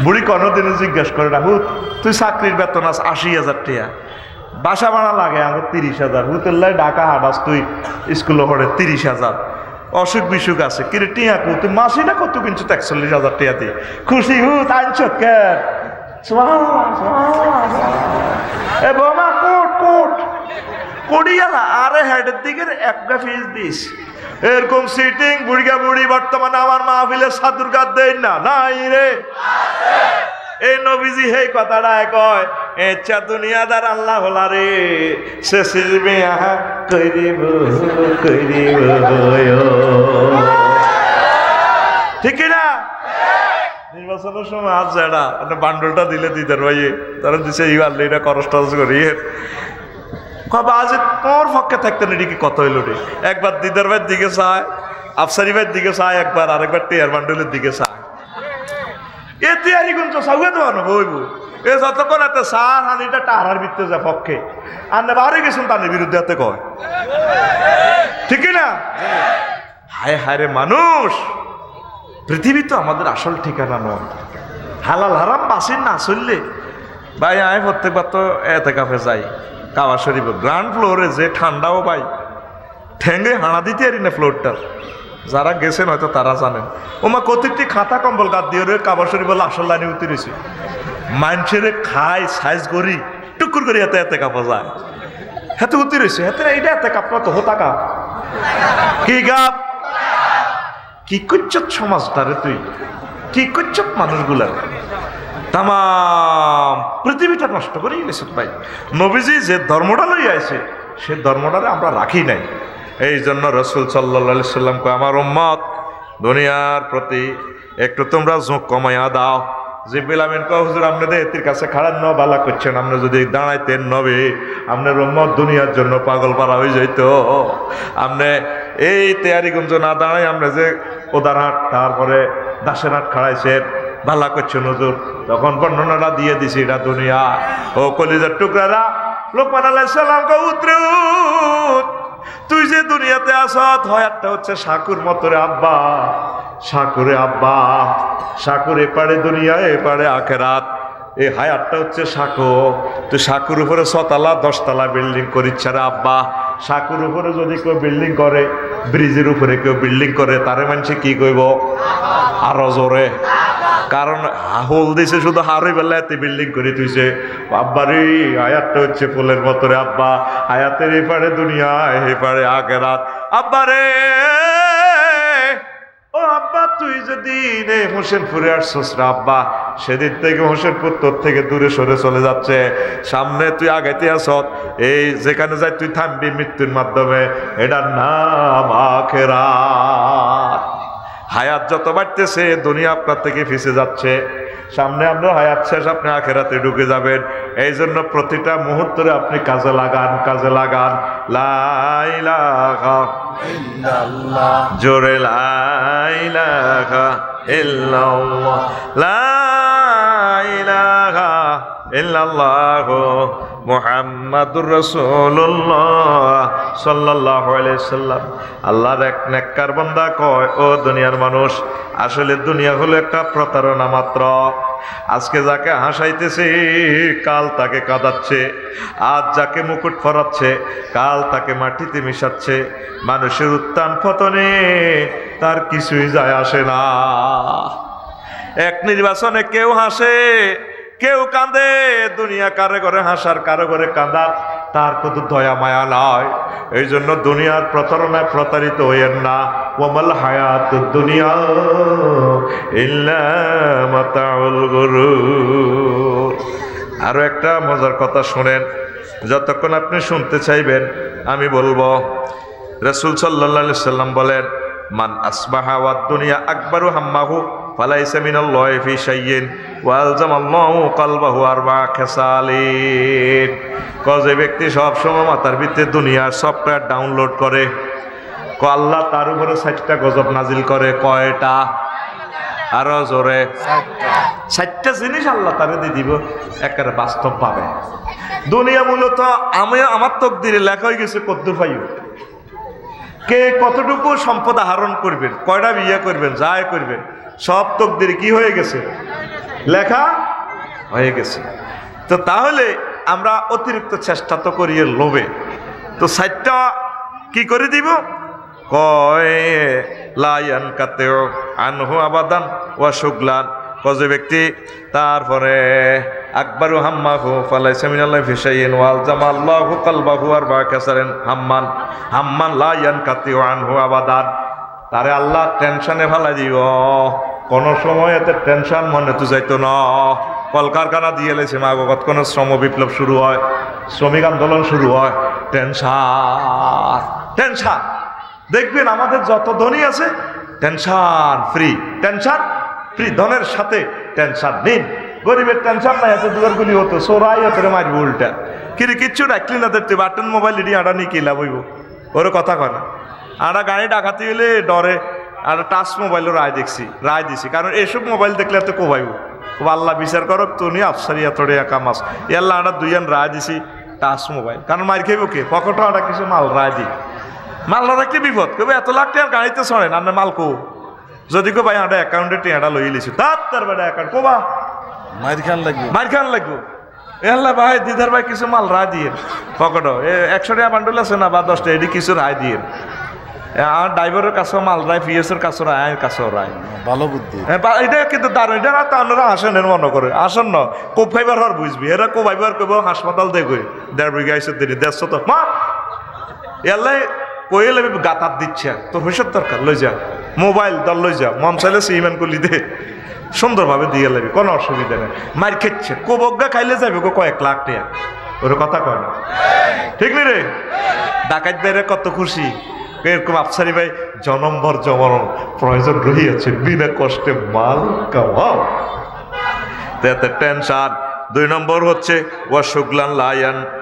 বুড়ি কোনোদিনও জিজ্ঞেস করে না, হুত তুই চাকরির বেতন আস 80,000 টাকা, বাসা ভাড়া লাগে আমার 30,000, হুতেল্লাই ঢাকা হাঁটাস তুই স্কুলে পড়ে 30,000, অসুখ বিসুখ আছে কিরে টিয়া কো তুই মাসিটা কত কিনছো 41,000 টাকা দিয়ে, খুশি হুত আনছ কেন? এ বোমা কোট কোট কোডিয়ালা, আরে হেডের দিকে একটা ফিস দিস। এরকম সিটিং বুড়িয়া বুড়ি বর্তমানে আমার মাহফিলে সাদুরগাত দেয় না, নাই রে। এই নবীজি এই কথাটা কয়, এচ্ছা দুনিয়াদার আল্লাহ হলা রে, শেষের বিয়া করিব করিব, ঠিক না? নির্বাচনের সময় আজ যারা বান্ডলটা দিলে দিদার ভাইয়ে তারা দিছে এই আল্লাহ এটা খরচ টরচ করি আজ তোর পক্ষে থাকতেন এদিকে কত হইল রে। একবার দিদার ভাইয়ের দিকে চায়, আফসারি ভাইয়ের দিকে চায়, একবার আরেকবার টিয়ার বান্ডলের দিকে চায়। এ তিয়ারি গুণ তো চাউয়ে দেওয়া না বইব, এ যতক্ষণ এতে সার হানিটা টাহার ভিতরে যায় পক্ষে আর না বাড়ি গেছেন তাদের বিরুদ্ধে হাতে কয়, ঠিক না? হায় হায় রে মানুষ, পৃথিবী তো আমাদের আসল ঠিকানা নয়। হালাল হারাম বাসির না চললে ভাই আমি প্রত্যেকবার তো এতে কাফে যাই কাবা শরীফ গ্রাউন্ড ফ্লোরে, যে ঠান্ডাও ভাই ঠেঙ্গে হানা দিতে পারি না ফ্লোরটার। যারা গেছেন হয়তো তারা জানেন, ওমা কতটি খাতা কম্বল গাদ দিয়ে রে কাবা শরীফ বলে আসল লাইনে উতরেছে, মাইনছেরে খায় সাইজ করি টুকুর করি এতে এতে কাপা যায়, হাতে উতরেছে হাতে এইটা এতে কাপড় তো হতা কাপ কি গাপ, কি করছ সমাজটারে তুই, কি করছ মানুষগুলা, তাম পৃথিবীটা নষ্ট করে গেছে ভাই। নবীজি যে ধর্মটা লই আইছে সে ধর্মটারে আমরা রাখি নাই। এই জন্য রসুল সাল্লাল্লাহু আলাইহি সাল্লাম কয়, আমার উম্মত দুনিয়ার প্রতি একটু তোমরা ঝোঁক কমাইয়া দাও। জিবরিল আমিন কয়, হুজুর আপনাদের এতির কাছে খাড়ার ন বালা করছেন, আপনি যদি দাঁড়াইতেন নবে আপনার উম্মত দুনিয়ার জন্য পাগল পারা হয়ে যাইত। আপনি এই তেয়ারিগঞ্জ না দাঁড়াই আপনি যে ওদারহাট তারপরে দাসেরহাট খাড়াইছেন, ভালা করছেন হুজুর। তখন বর্ণনাটা দিয়ে দিছি, এটা দুনিয়া। ও কলিজার টুকরারা, লোকমান আলাইহিস সালাম কয়, উতরে উঠ, তুই যে দুনিয়াতে আসত হয় একটা হচ্ছে সাকুর মতো রে আব্বা, সাকুরে আব্বা, সাকুর এপারে দুনিয়া এপারে আখেরাত। এই হায়াতটা হচ্ছে সাকু, তুই সাকুর উপরে 6 তলা 10 তলা বিল্ডিং করিচ্ছা রে আব্বা। সাকুর উপরে যদি কেউ বিল্ডিং করে, ব্রিজের উপরে কেউ বিল্ডিং করে, তারে মানুষে কি কইব? আরো জোরে, কারণ হোল দিছে শুধু হারই বেলা এতে বিল্ডিং করে তুইছে। আব্বারে হায়াতটা হচ্ছে ফুলের মতো রে আব্বা, হায়াতের এপারে দুনিয়া এপারে আখেরাত। আব্বারে ও আব্বা, তুই যেদিন এই হোসেনপুরে আসছিস রে আব্বা, সেদিন থেকে হোসেনপুর তোর থেকে দূরে সরে চলে যাচ্ছে, সামনে তুই আগাইতে আসত, এই যেখানে যাই তুই থামবি মৃত্যুর মাধ্যমে, এটার নাম আখেরাত। হায়াত যত বাড়তেছে দুনিয়া আপনার থেকে ফিসে যাচ্ছে, সামনে আপনার হায়াত শেষ, আপনি আখেরাতে ঢুকে যাবেন। এই জন্য প্রতিটা মুহূর্তে আপনি কাজে লাগান, কাজে লাগান। লা ইলাহা ইল্লাল্লাহ, জোরে লা ইলাহা ইল্লাল্লাহ, লা ইলাহা ইল্লাল্লাহ মুহাম্মাদুর রাসূলুল্লাহ সাল্লাল্লাহু আলাইহি সাল্লাম। আল্লাহর এক নেককার বান্দা কয়, ও দুনিয়ার মানুষ, আসলে দুনিয়া হলো একটা প্রতারণা মাত্র। আজকে যাকে হাসাইতেছে কাল তাকে কাঁদাচ্ছে, আজ যাকে মুকুট পরাচ্ছে কাল তাকে মাটিতে মিশাচ্ছে। মানুষের উত্থান পতনে তার কিছুই যায় আসে না। এক নির্বাচনে কেউ হাসে কেউ কাঁদে, দুনিয়া কারে করে হাসার কারো করে কাঁদা তার কত দয়া মায়া নয়। এই জন্য দুনিয়ার প্রতারণায় প্রতারিত হইয়েন না। ওয়ামাল হায়াতুদ দুনিয়া ইল্লা মাতাউল গুরুর। আরো একটা মজার কথা শুনেন, যতক্ষণ আপনি শুনতে চাইবেন আমি বলবো। রাসূল সাল্লাল্লাহু আলাইহি সাল্লাম বলেন, মান আসবাহা ওয়াদ দুনিয়া আকবারু হাম্মাহু ফালাইসা মিনাল্লাহি ফি শাইইন ওয়া আলজামাল্লাহু কলবাহু আরবা খাসালিন। যে ব্যক্তি সব সময় মাথার ভিতরে দুনিয়ার সফটওয়্যার ডাউনলোড করে, আল্লাহ তার উপরে 60টা গজব নাজিল করে। কয়টা? আরো জোরে। 60টা জিনিস আল্লাহ তারে দিয়ে দিব একেবারে বাস্তব পাবে। দুনিয়া মূলত আমার তকদিরে লেখা হয়ে গেছে কদ্দুর পাইও, কে কতটুকু সম্পদ আহরণ করবেন, কয়টা বিয়ে করবেন, যাই করবেন, সব তকদিরে কি হয়ে গেছে? লেখা হয়ে গেছে। তো তাহলে আমরা অতিরিক্ত চেষ্টা তো করি এর লোভে, তো সাইটটা কি করে দিব? কয় লায়ান কাতেও আনহু আবাদান ওয়া শুগলান, কজে ব্যক্তি তারপরে আকবারু হাম্মাহু ফালাইসা মিনাল্লাহি ফি শাইইন ওয়াল জামাল্লাহু কালবাহু আর বাকাসারেন হাম্মান লায়ান কাতেও আনহু আবাদান, তারে আল্লাহ টেনশনে ফেলাই দিব, কোন সময় এতে টেনশন মনে তো যাইতো না। কলকারখানা দিয়ে লেছে মাগত কোন শ্রম বিপ্লব শুরু হয়, শ্রমিক আন্দোলন শুরু হয়, টেনশন। দেখবেন আমাদের যত ধনী আছে টেনশন ফ্রি, ধনের সাথে টেনশন নিন। গরিবের টেনশন নাই, এত দুয়ার গুলি হতো, সোরাই হতো মারবো উল্টা, কিচ্ছু রাখলি না দেখতে বাটন মোবাইল এটি আটা নিয়ে কিলা বইব, ওর কথা কয় না। আটা গাড়ি ডাকাতি হলে ডরে, আর টাচ মোবাইলও রায় দিছি, কারণ এসব মোবাইল দেখলে এত কোবাইব, আল্লাহ বিচার করক তুমি আফসারি এতড়ে একা মাস এল্লা আটা দুইজন রায় দিছি টাচ মোবাইল, কারণ মার খেয়ে কে পকেটও আটা কিছু মাল রায় দিই, মাল না রাখলে বিপদ, কেবে এত লাখ টাকার গাড়িতে চড়েন আর মাল কো, যদি কো ভাই আটা অ্যাকাউন্টে টিয়াটা লই লিছি তার বেটা অ্যাকাউন্ট কোবা মার খান লাগবো এল্লা ভাই দিদার ভাই কিছু মাল রায় দিয়ে পকেটও 100 টাকা বান্ডুল আছে না বা 10 টাকা এটি কিছু রায় দিয়ে, আর ড্রাইভারের কাছেও মাল রায়, পিএসের কাছেও রায়, আয়ের কাছেও রায়, ভালো বুদ্ধি। এটা কিন্তু দারুণ, এটা না তো আপনারা আসেন এর মনে করে আসেন না, কোপ খাইবার হওয়ার বুঝবি, এরা কোপাইবার করবো হাসপাতাল দেখবে 1.5 বিঘা আইসে দিন 150 তো মা এলাই কইলে গাতার দিচ্ছে, তোর হইসব দরকার লই যা, মোবাইল দল লই যা, মন চাইলে সিমেন্ট করলি দে, সুন্দরভাবে দিয়ে লাগবি, কোনো অসুবিধা নেই। মার খেচ্ছে কোবজ্ঞা খাইলে যাবে গো কয়েক লাখ টাকা, ওর কথা কয় না, ঠিক নি রে? ডাকাত বাইরে কত খুশি, এরকম আফসারি ভাই জনমভর জমানোর প্রয়োজন রহিয়াছে, বিনা কষ্টে মাল কামাও, এতে টেনশন। 2 নম্বর হচ্ছে ওয়া শুগলান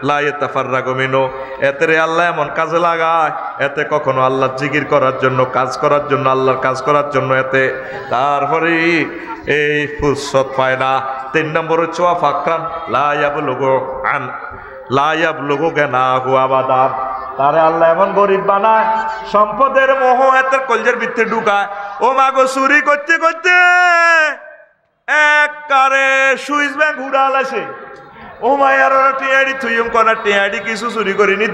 লায়াতাফাররাগু মিনহু, এতে আল্লাহ এমন কাজে লাগায়, এতে কখনো আল্লাহর জিকির করার জন্য, কাজ করার জন্য, আল্লাহর কাজ করার জন্য এতে তারপরে এই ফুরসত পায় না। 3 নম্বর হচ্ছে ওয়া ফাকরান লায়াবলুগু গানাহু আবাদান, তারে আল্লাহ এমন গরিব বানায়, সম্পদের মোহ এত কলজের ভিতরে ঢুকায়, ও মাগো চুরি করতে করতে একবারে সুইস ব্যাংক উড়াল আছে, ও মায়ার টিয়াডি থুইম কনা টিয়াডি কিছু চুরি করিনি,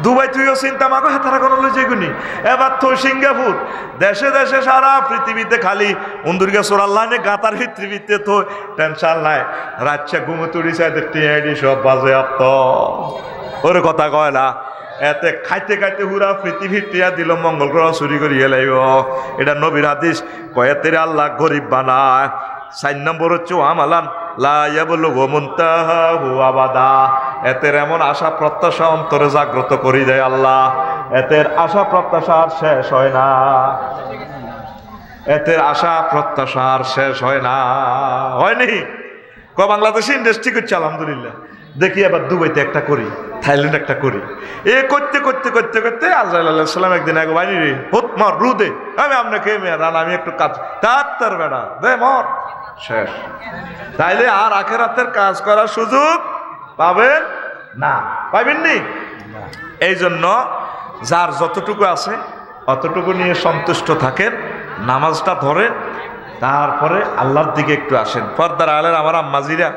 দুবাই থুইও চিন্তা মাগো হেতারা কোনো লই যাইগুনি, এবার থো সিঙ্গাপুর, দেশে দেশে সারা পৃথিবীতে খালি উন্দুরগা সোরাল্লা নে গাতার পৃথিবীতে তো টেনশন নাই, রাচ্চা ঘুমে তুড়ি চাইতে টিয়াডি সব বাজে আপ, ওর কথা কয় না, এতে খাইতে খাইতে হুরা পৃথিবীর টিয়া দিল, মঙ্গল গ্রহ চুরি করিয়ে লাইব, এটা নবীর হাদিস, কয়েতে আল্লাহ গরিব বানায়। 4 নম্বর হচ্ছে আমালান লায়াবলুগু মুনতাহাহু আবাদা, এতের এমন আশা প্রত্যাশা অন্তরে জাগ্রত করে দেয় আল্লাহ, এতের আশা প্রত্যাশা আর শেষ হয় না, এতের আশা প্রত্যাশা আর শেষ হয় না, হয়নি? বাংলাদেশে ইন্ডাস্ট্রি করছে আলহামদুলিল্লাহ, দেখি এবার দুবাইতে একটা করি, থাইল্যান্ড একটা করি, এ করতে করতে করতে করতে আজরাইল আলাইহিস সালাম একদিন আগে বাইরে রে হুত মর রুদে, আমি আপনাকে রান আমি একটু কাজ তার বেড়া দে মর শেষ, তাইলে আর আখিরাতের কাজ করার সুযোগ পাবেন না, পাবেননি। এই জন্য যার যতটুকু আছে অতটুকু নিয়ে সন্তুষ্ট থাকেন, নামাজটা ধরেন, তারপরে আল্লাহর দিকে একটু আসেন। পর্দার আলের আমার আম্মাজিরা,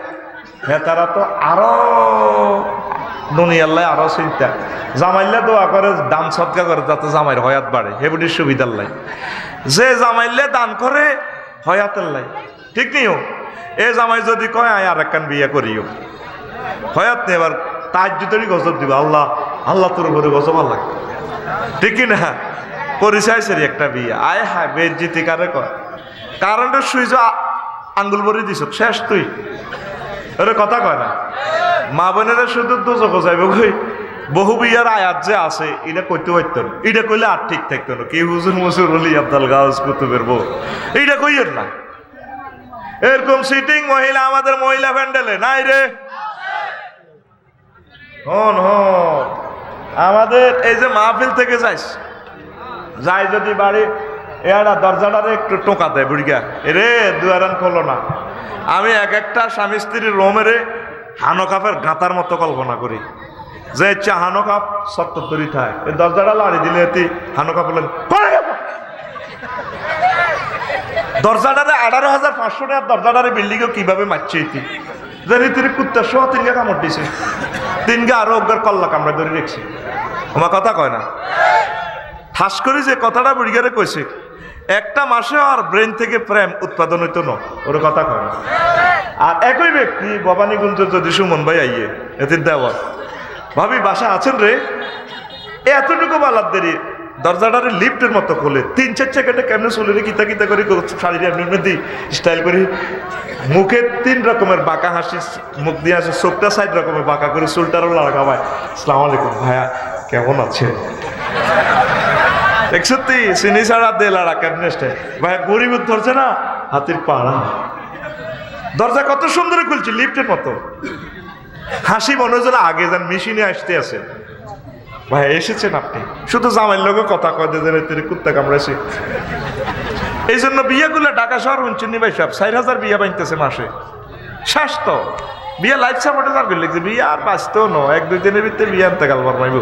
হ্যাঁ তারা তো আরো দুনিয়াল্লাহ আরো চিন্তা, জামাইল্লা দোয়া করে, দান সদকা করে যাতে জামাইয়ের হয়াত বাড়ে, হেবুটির সুবিধার লাই, যে জামাইল্লে দান করে হয়াতের লাই, ঠিক নিও। এ জামাই যদি কয় আয় আর একখান বিয়ে করিও, হয়াত নেই, এবার তাজ্জুদেরই গজব দিবা, আল্লাহ তোর উপরে গজব আল্লাহ, ঠিক না? পরিচয় সেরি একটা বিয়ে, আয় হ্যাঁ বেজ্জিতি কারে কয়, কারণটা সুইচ আঙ্গুল ভরে দিছ শেষ তুই, ওরে কথা কয় না। মা বোনেরা শুধু দোজখে যাইবে কই, বহু বিয়ার আয়াত যে আছে এটা কইতে পারত না, এটা কইলে আর ঠিক থাকতো না, কি হুজুর মুসুর হলি আব্দুল গাউস কুতুবের বউ, এইটা কইয়ের না। এরকম সিটিং মহিলা আমাদের মহিলা প্যান্ডেলে নাই রে, হন আমাদের এই যে মাহফিল থেকে যাই যদি বাড়ি এরা দরজাটারে একটু টোকা দেয়, বুড়িগা এরে দুয়ারান খোলো না। আমি একটা স্বামী স্ত্রীর রোমেরে হানকাপের গাঁতার মতো কল্পনা করি, যে ইচ্ছা হানকাপ সত্তর তরি থায়, এই দরজাটা লাড়ি দিলে এটি হানকাপ বললেন দরজাটারে 18,500 টাকার দরজাটারে বিল্ডিংও কিভাবে মারছে এটি জানি তিনি কুত্তার সহ 3 গা কামড় দিছে, 3 গা আরো অজ্ঞার কল্লা কামড়া ধরে রেখেছে। আমার কথা কয় না, ঠাস করে যে কথাটা বুড়িগারে কইছে, একটা মাসে আর ব্রেন থেকে প্রেম উৎপাদন হইতো না, ওর কথা কয় না। আর একই ব্যক্তি ভবানীগঞ্জ যদি সুমন ভাই আইয়ে এতে দেওয়া ভাবি বাসা আছেন রে, এতটুকু বালার দেরি দরজাটারে লিফটের মতো খোলে, 3-4 সেকেন্ডে কেমনে চলে রে কিতা কিতা করে শাড়ির এমনি দিই স্টাইল করি, মুখে 3 রকমের বাঁকা হাসি, মুখ দিয়ে আসে চোখটা 4 রকমের বাঁকা করে, চুলটারও লাগাবায়, আসসালামু আলাইকুম ভাইয়া কেমন আছে, সত্যি চিনি ছাড়া দে লাড়া কেমনে স্টাইল ভাইয়া, গরিব ধরছে না হাতির পাড়া, দরজা কত সুন্দর খুলছে লিফটের মতো, হাসি মনে হচ্ছে আগে যান মেশিনে আসতে আছে। ভাই এসেছেন আপনি, শুধু জামাইয়ের লোক কথা কয় দেন তিনি কুত্তা কামড়াইছে। এই জন্য বিয়েগুলো ঢাকা শহর শুনছেন নি ভাই সব 4,000 বিয়া বানতেছে মাসে, স্বাস্থ্য বিয়ে লাইফ সাপোর্টে যার করে লিখছে, বিয়ে আর বাঁচতেও ন 1-2 দিনের ভিতরে বিয়ে আনতে গেল মাইব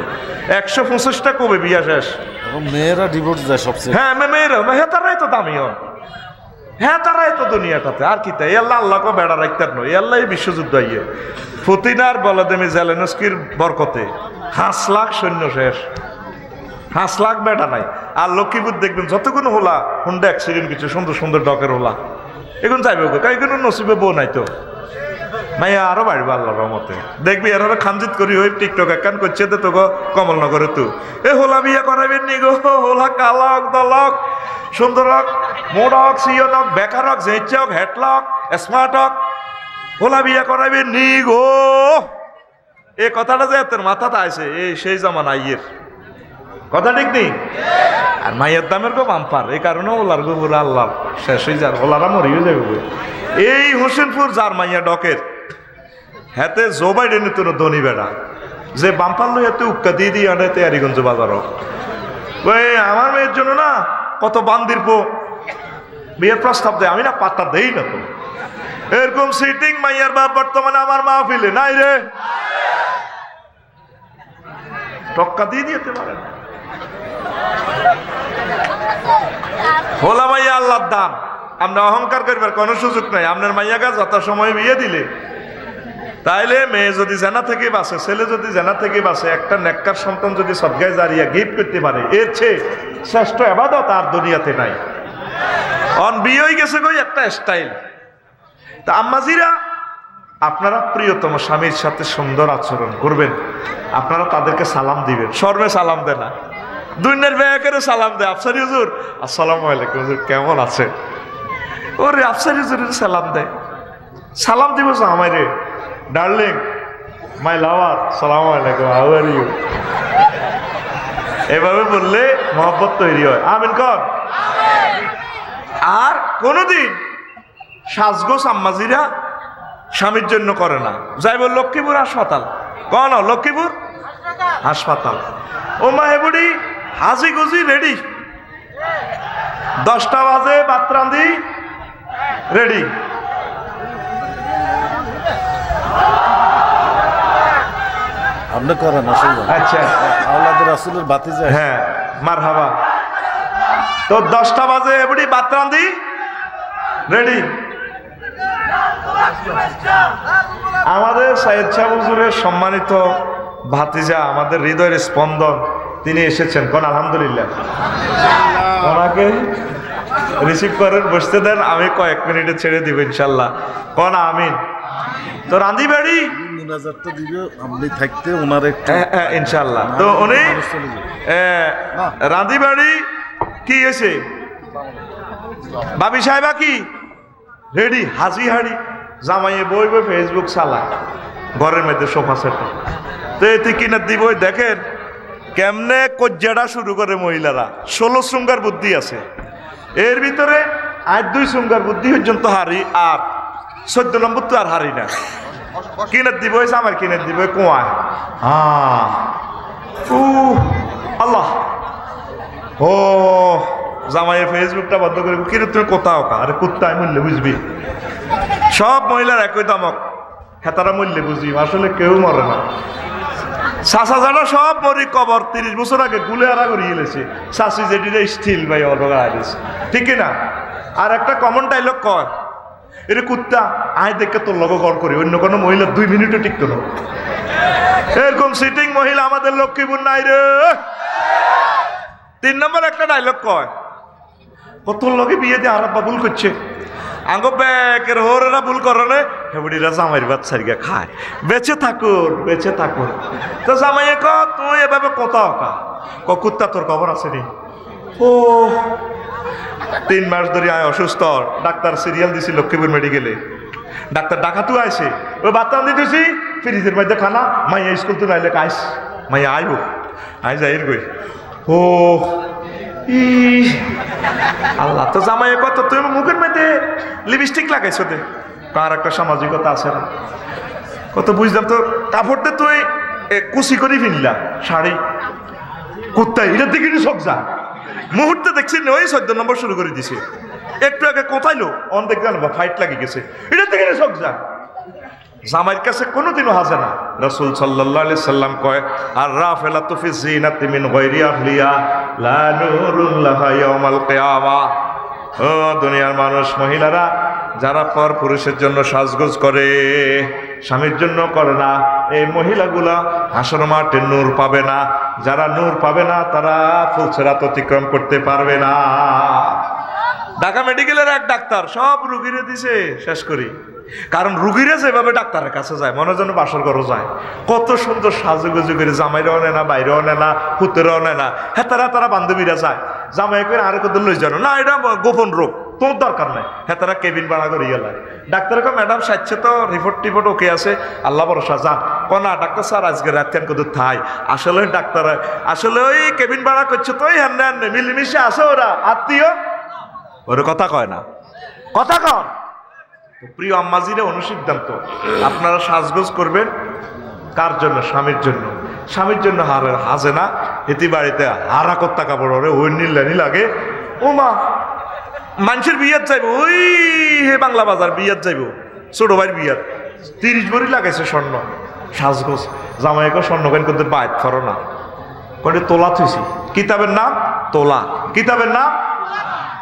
125টা কবে বিয়া শেষ। মেয়েরা ডিভোর্স দেয় সবচেয়ে, হ্যাঁ মেয়েরা, হ্যাঁ তারাই তো দামি হন, হ্যাঁ তারাই তো দুনিয়াটাতে, আর কি তাই আল্লাহ আল্লাহকে বেড়া রাখতেন নয়, আল্লাহ বিশ্বযুদ্ধ আইয়ে ফতিনার বলদেমি জেলেনস্কির বরকতে 5 লাখ সৈন্য শেষ, 5 লাখ বেটা নাই। আর লক্ষ্মীপুর দেখবেন যতগুলো হোলা হুন্ডা অ্যাক্সিডেন্ট কিছু সুন্দর সুন্দর ডকের হোলা এখন যাইবে কাইগুলো নসিবে বউ নাই তো মাইয়া আরো বাড়বে আল্লাহর রহমতে, দেখবি এর খানজিত করি হই টিকটক একখান করছে তো গো কমলনগরে তু এ হোলা বিয়ে করাবেন নি গো, হোলা কালক দলক সুন্দর হক মোড়ক সিয়নক বেকার হক জেঁচ হক হেটলক স্মার্ট হক, হোলা বিয়ে করাবেন নি গো, এই কথাটা যে তোর মাথাতে আছে এই সেই জামান আইয়ের কথা ঠিক নেই। আর মাইয়ের দামের গো বাম্পার, এই কারণে ওলার গো বুড়া আল্লাহ শেষ হয়ে যার, ওলারা মরিয়ে যাবে। এই হোসেনপুর যার মাইয়া ডকের হাতে জো বাইডেন তোর ধনী বেড়া যে বাম্পার লই এত উক্কা দিয়ে দিয়ে আনে তেয়ারিগঞ্জ বাজার, ওই আমার মেয়ের জন্য না কত বান্দির পো বিয়ের প্রস্তাব দেয়, আমি না পাত্তা দেই না তো, এরকম সিটিং মাইয়ার বাপ বর্তমানে আমার মাহফিলে নাই রে, টক্কা দিয়ে দিতে পারেন। হোলা মাইয়া আল্লাহর দান, আমরা অহংকার করবার কোনো সুযোগ নাই। আপনার মাইয়াকে যত সময় বিয়ে দিলে তাইলে মেয়ে যদি জেনা থেকে বাঁচে, ছেলে যদি জেনা থেকে বাঁচে, একটা নেককার সন্তান যদি সদগায় জারিয়া গিফট করতে পারে, এর চেয়ে শ্রেষ্ঠ ইবাদত আর দুনিয়াতে নাই। অন বিয়ে হয়ে গেছে কই একটা স্টাইল। তা আম্মাজিরা আপনারা প্রিয়তম স্বামীর সাথে সুন্দর আচরণ করবেন, আপনারা তাদেরকে সালাম দিবেন, শর্মে সালাম দেয় না, দুনিয়ার ব্যয় করে সালাম দেয়, আফসারি হুজুর আসসালামু আলাইকুম হুজুর কেমন আছে, ওরে আফসারি হুজুরের সালাম দেয়, সালাম দিব আমায় রে ডার্লিং মাই লাভার সালামু আলাইকুম হাউ আর ইউ, এভাবে বললে মহব্বত তৈরি হয়। আমিন কর। আর কোনদিন সাজগোজ আম্মাজিরা স্বামীর জন্য করে না, যাইব লক্ষ্মীপুর হাসপাতাল, কন লক্ষ্মীপুর হাসপাতাল, ও মা হেবুড়ি হাজি গুজি রেডি, 10টা বাজে ভাত রাঁধি রেডি, আপনি করেন আসলে। আচ্ছা আওলাদের রাসূলের বাতি যায়, হ্যাঁ মারহাবা। তো 10টা বাজে এবড়ি ভাত রাঁধি রেডি। আমাদের সাইয়েদ শাহ হুজুরের সম্মানিত ভাতিজা, আমাদের হৃদয়ের স্পন্দন, তিনি এসেছেন, কোন আলহামদুলিল্লাহ। ওনাকে রিসিভ করেন, বসতে দেন, আমি কয়েক মিনিটে ছেড়ে দিব ইনশাল্লাহ, কোন আমিন। তো রাঁধি বাড়ি মুনাজাতটা দিবে আপনি থাকতে ওনার একটু ইনশাল্লাহ। তো উনি রাঁধি বাড়ি কি হয়েছে ভাবি সাহেবা কি রেডি, হাজি হাড়ি, জামাইয়ে বই বই ফেসবুক চালা, ঘরের মধ্যে সোফা সেটে, তো এতে কিনা দিব। দেখেন কেমনে কজ্জাটা শুরু করে মহিলারা, 16 শৃঙ্গার বুদ্ধি আছে এর ভিতরে, আর 2 শৃঙ্গার বুদ্ধি পর্যন্ত হারি, আর 14 নম্বর তো আর হারি না। কিনে দিব আমার কিনে দিব কুয়ায়, আল্লাহ ও জামাইয়ের ফেসবুকটা বন্ধ করে কিনে তুমি কোথাও কা, আরে কুত্তায় মূল্যে বুঝবি, সব মহিলার একই দামক, হেতারা মূল্যে বুঝবি, আসলে কেউ মরে না। চাষা জানা সব মরি কবর 30 বছর আগে গুলে আরা করে গেলেছে, শাশি যেটি স্টিল ভাই অলগা আইছে, ঠিক না? আর একটা কমন ডায়লগ কর, এটা কুত্তা আয় দেখে তোর লগে গড় করি, অন্য কোনো মহিলা 2 মিনিটও টিকতো না। এরকম সিটিং মহিলা আমাদের লক্ষ্মীপুর নাই রে। 3 নম্বর একটা ডায়লগ কয়, তোর লগে বিয়ে দিয়ে আর আব্বা ভুল করছে, আঙ্গ ব্যাকের হোরেরা ভুল করে না, হেবড়িরা জামাইয়ের বাদ সারিয়া খায়, বেঁচে থাকুন বেঁচে থাকুন। তো জামাইয়ে ক তুই এভাবে কোথাও কুত্তা তোর খবর আছে নি? ও 3 মাস ধরে আয় অসুস্থ, ডাক্তার সিরিয়াল দিছি লক্ষ্মীপুর মেডিকেলে, ডাক্তার ডাকাতু আইসে, ওই বাতান দিতেছি ফ্রিজের মধ্যে খানা, মাইয়া স্কুল তো নাইলে কাইস, মাইয়া আইব আই যাই গই। ও আল্লাহ, তো জামাইয়ে কত তুই মুখের মধ্যে লিপস্টিক লাগাইছো দে, কার একটা সামাজিকতা আছে না? কত বুঝলাম তো কাপড়তে তুই কুচি করে ফিনলা শাড়ি, কুত্তা এটার দিকে শখ যা মুহূর্তে দেখছি ওই 14 নম্বর শুরু করে দিছে, একটু আগে কোথাইলো অন দেখতে ফাইট লাগি গেছে, এটার দিকে শখ যা। জামাইয়ের কাছে কোনোদিনও হাসে না। রাসূল সাল্লাল্লাহু আলাইহি সাল্লাম কয়, আর রাফিলাতু ফি যিনাতি মিন গায়রি আহলিয়া লা নূরুল লাহা ইয়াউমাল কিয়ামা। ও দুনিয়ার মানুষ, মহিলারা যারা পর পুরুষের জন্য সাজগোজ করে, স্বামীর জন্য করে না, এই মহিলাগুলা হাসর মাঠে নূর পাবে না। যারা নূর পাবে না তারা ফুলসেরাত অতিক্রম করতে পারবে না। ঢাকা মেডিকেলের এক ডাক্তার সব রুগীরে দিছে শেষ করি, কারণ রুগীরা যেভাবে ডাক্তারের কাছে যায় মনে যেন বাসর ঘরও যায়, কত সুন্দর সাজুগুজু করে, জামাইরাও নেয় না, বাইরেও নেয় না, হুতেরাও নেয় না, হ্যাঁ তারা বান্ধবীরা যায়, জামাই করে আরে কত লই জানো না, এটা গোপন রোগ, তোর দরকার নাই, হ্যাঁ তারা কেবিন ভাড়া করে গেলায়। ডাক্তার কো ম্যাডাম সাইছে তো রিপোর্ট ওকে আছে, আল্লাহ ভরসা যান। ক না ডাক্তার স্যার আজকে রাত কত থাই, আসলে ডাক্তার আসলে ওই কেবিন ভাড়া করছে তো হ্যান মিলেমিশে আছে, ওরা আত্মীয়, ওরা কথা কয় না, কথা কন। প্রিয় আম্মাজিরা, অনুসিদ্ধান্ত আপনারা সাজগোজ করবেন কার জন্য? স্বামীর জন্য। স্বামীর জন্য হাজে না, এটি বাড়িতে হারা কত্তা কাপড় ওরে ওই নীলানি লাগে। ও মা, মানুষের বিয়াত যাইব, ওই হে বাংলা বাজার বিয়াত যাইব, ছোট ভাইয়ের বিয়াত 30 ভরি লাগাইছে স্বর্ণ, সাজগোজ। জামাইকে স্বর্ণ কেন করতে বাইত করো না, কয়ে তোলা থুইছি, কিতাবের নাম তোলা, কিতাবের নাম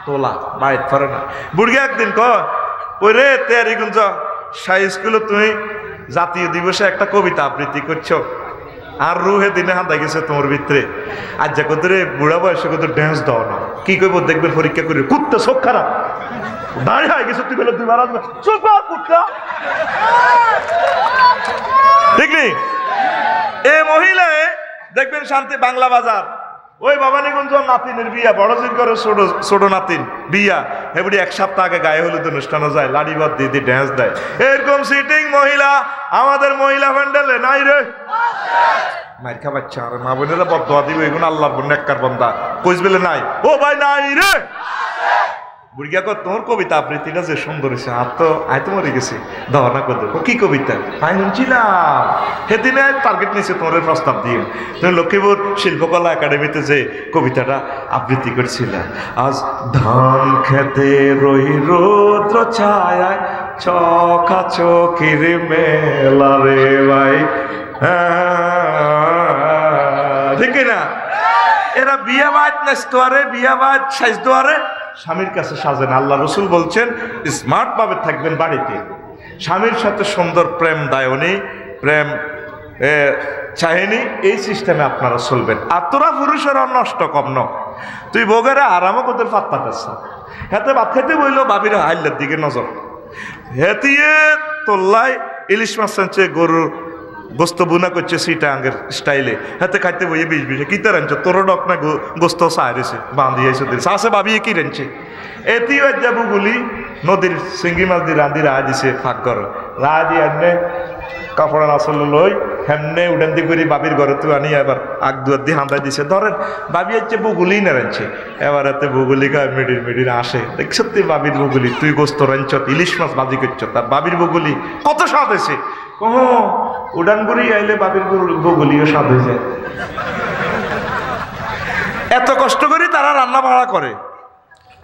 তোলা, বাইত করে না। বুড়ি একদিন কয়, ওই রে তেয়ারিগঞ্জ সাই স্কুলে তুমি জাতীয় দিবসে একটা কবিতা আবৃত্তি করছো, আর রুহে দিনে হাঁদা গেছে তোমার ভিতরে, আজ যা কত রে বুড়া বয়সে কত ড্যান্স দাও না, কি করবো দেখবেন পরীক্ষা করে, কুত্তা চোখ খারাপ দাঁড়িয়ে হয়ে গেছে, তুই বেলা 2 বার আসবে চোখ কুত্তা, ঠিক নেই? এ মহিলায় দেখবেন শান্তি বাংলা বাজার, ওই বাবানীগঞ্জ নাতিনের বিয়া, বড় জিন করে ছোট নাতিন বিয়া, এবারে 1 সপ্তাহ আগে গায়ে হলুদ অনুষ্ঠানও যায়, লাড়িবাদ দিদি ড্যান্স দেয়। এরকম সিটিং মহিলা আমাদের মহিলা প্যান্ডেলে নাই রে, মার খাবাচ্ছা, আর মা বোনেরা বদদোয়া দিবে, এগুলো আল্লাহর নেককার বান্দা, কইস বেলে নাই, ও ভাই নাই রে। বুড়িয়া কর তোর কবিতা আবৃত্তিটা যে সুন্দর হয়েছে, আর তো আয় তো মরে গেছি দহনা করতে, কি কবিতা আমি শুনছিলাম সেদিনে টার্গেট নিয়েছে তোমার প্রস্তাব দিয়ে, তুমি লক্ষ্মীপুর শিল্পকলা একাডেমিতে যে কবিতাটা আবৃত্তি করছিল। আজ ধান খেতে রই রৌদ্র ছায়ায় চকা চকির মেলা রে ভাই, ঠিক না? এরা বিয়া বাদ নাচতে পারে, বিয়া বাদ সাজতে পারে, স্বামীর কাছে সাজেন। আল্লাহ রসুল বলছেন স্মার্ট ভাবে থাকবেন বাড়িতে, স্বামীর সাথে সুন্দর প্রেম দায়নি, প্রেম চাহেনি, এই সিস্টেমে আপনারা চলবেন। আর তোরা পুরুষেরা নষ্ট কম ন, তুই বগেরা আরামও করতে পাত্তা পাচ্ছ, হেতে ভাত খেতে বইলো বাবির হাইলের দিকে নজর, হেতিয়ে তোল্লাই ইলিশ মাছ আনছে, গরুর গোস্ত বুনা করছে সিটাঙ্গের স্টাইলে, হাতে খাইতে বইয়ে 20 কিতে রাঁধছ, তোর ডক না গোস্ত সাইরেছে বাঁধিয়েছে চাষে ভাবিয়ে কি রাঁধছে, এটি যাবো গুলি নদীর চিংড়ি মাছ দিয়ে রাঁধি রাহ দিছে ফাঁক ঘর, রাহ দিয়ে এমনি কাপড় আসলে লই হেমনে উড়ান দি করে বাবির ঘরে তো আনি, এবার আগ দুয়ার দিয়ে হাঁদাই দিছে, ধরেন বাবি হচ্ছে বুগুলি না রাঁধছে, এবার এতে বুগুলি খায় মিডির আসে, দেখ সত্যি বাবির বুগুলি, তুই গোস্ত রাঁধছ, ইলিশ মাছ বাজি করছ, তার বাবির বুগুলি কত স্বাদ হয়েছে, উড়ান গুড়ি আইলে বাবির বুগুলিও স্বাদ হয়ে যায়। এত কষ্ট করি তারা রান্না বাড়া করে,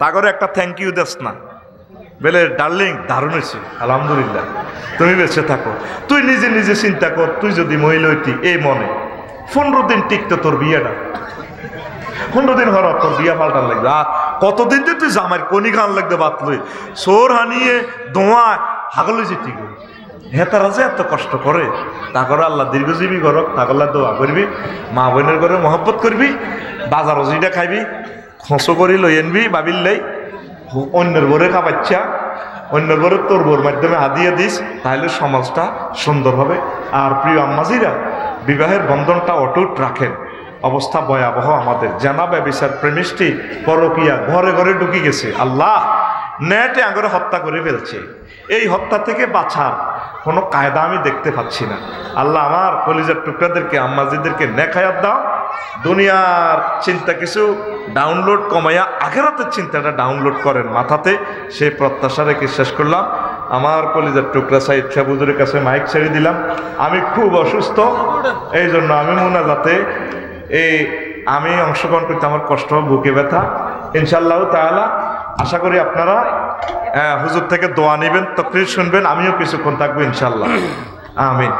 তা করে একটা থ্যাংক ইউ দেস না, বলে ডার্লিং দারুণ হয়েছে আলহামদুলিল্লাহ, তুমি বেঁচে থাকো। তুই নিজে নিজে চিন্তা কর, তুই যদি মহিলা হইতি এই মনে 15 দিন টিকতো তোর বিয়েটা, 15 দিন হর তোর বিয়া পাল্টার লাগবে, আর কতদিন যে তুই জামাই কোনি গান লাগতে বাতলই সোর হানিয়ে দোয়া হাগলে যেটি গো হেতারা যে এত কষ্ট করে তা করে আল্লাহ দীর্ঘজীবী করক তা করলে দোয়া করবি মা বোনের ঘরে মহব্বত করবি বাজার অজিটা খাইবি খসো করি লই আনবি বাবিল লাই অন্যের ঘরে খাবাচ্ছা অন্যের ঘরে তোর বোর মাধ্যমে হাদিয়ে দিস তাহলে সমাজটা সুন্দর হবে। আর প্রিয় আম্মাজিরা বিবাহের বন্ধনটা অটুট রাখেন। অবস্থা ভয়াবহ আমাদের, জানা ব্যভিচার প্রেমিষ্টি পরকিয়া ঘরে ঘরে ঢুকে গেছে। আল্লাহ নেটে আঙরে হত্যা করে ফেলছে। এই হত্যা থেকে বাঁচার কোনো কায়দা আমি দেখতে পাচ্ছি না। আল্লাহ আমার কলিজার টুকরাদেরকে আম্মাজিদেরকে নেখায়াত দাও, দুনিয়ার চিন্তা কিছু ডাউনলোড কমাইয়া আখেরাতের চিন্তাটা ডাউনলোড করেন মাথাতে, সেই প্রত্যাশা রেখে শেষ করলাম। আমার কলিজার টুকরা সাইদ শাহ হুজুরের কাছে মাইক ছেড়ে দিলাম। আমি খুব অসুস্থ, এই জন্য আমি মোনাজাতে আমি অংশগ্রহণ করতে আমার কষ্ট, বুকে ব্যথা। ইনশাআল্লাহ তাআলা আশা করি আপনারা হুজুর থেকে দোয়া নেবেন, তাকরীর শুনবেন, আমিও কিছুক্ষণ থাকবো ইনশাআল্লাহ। আমিন।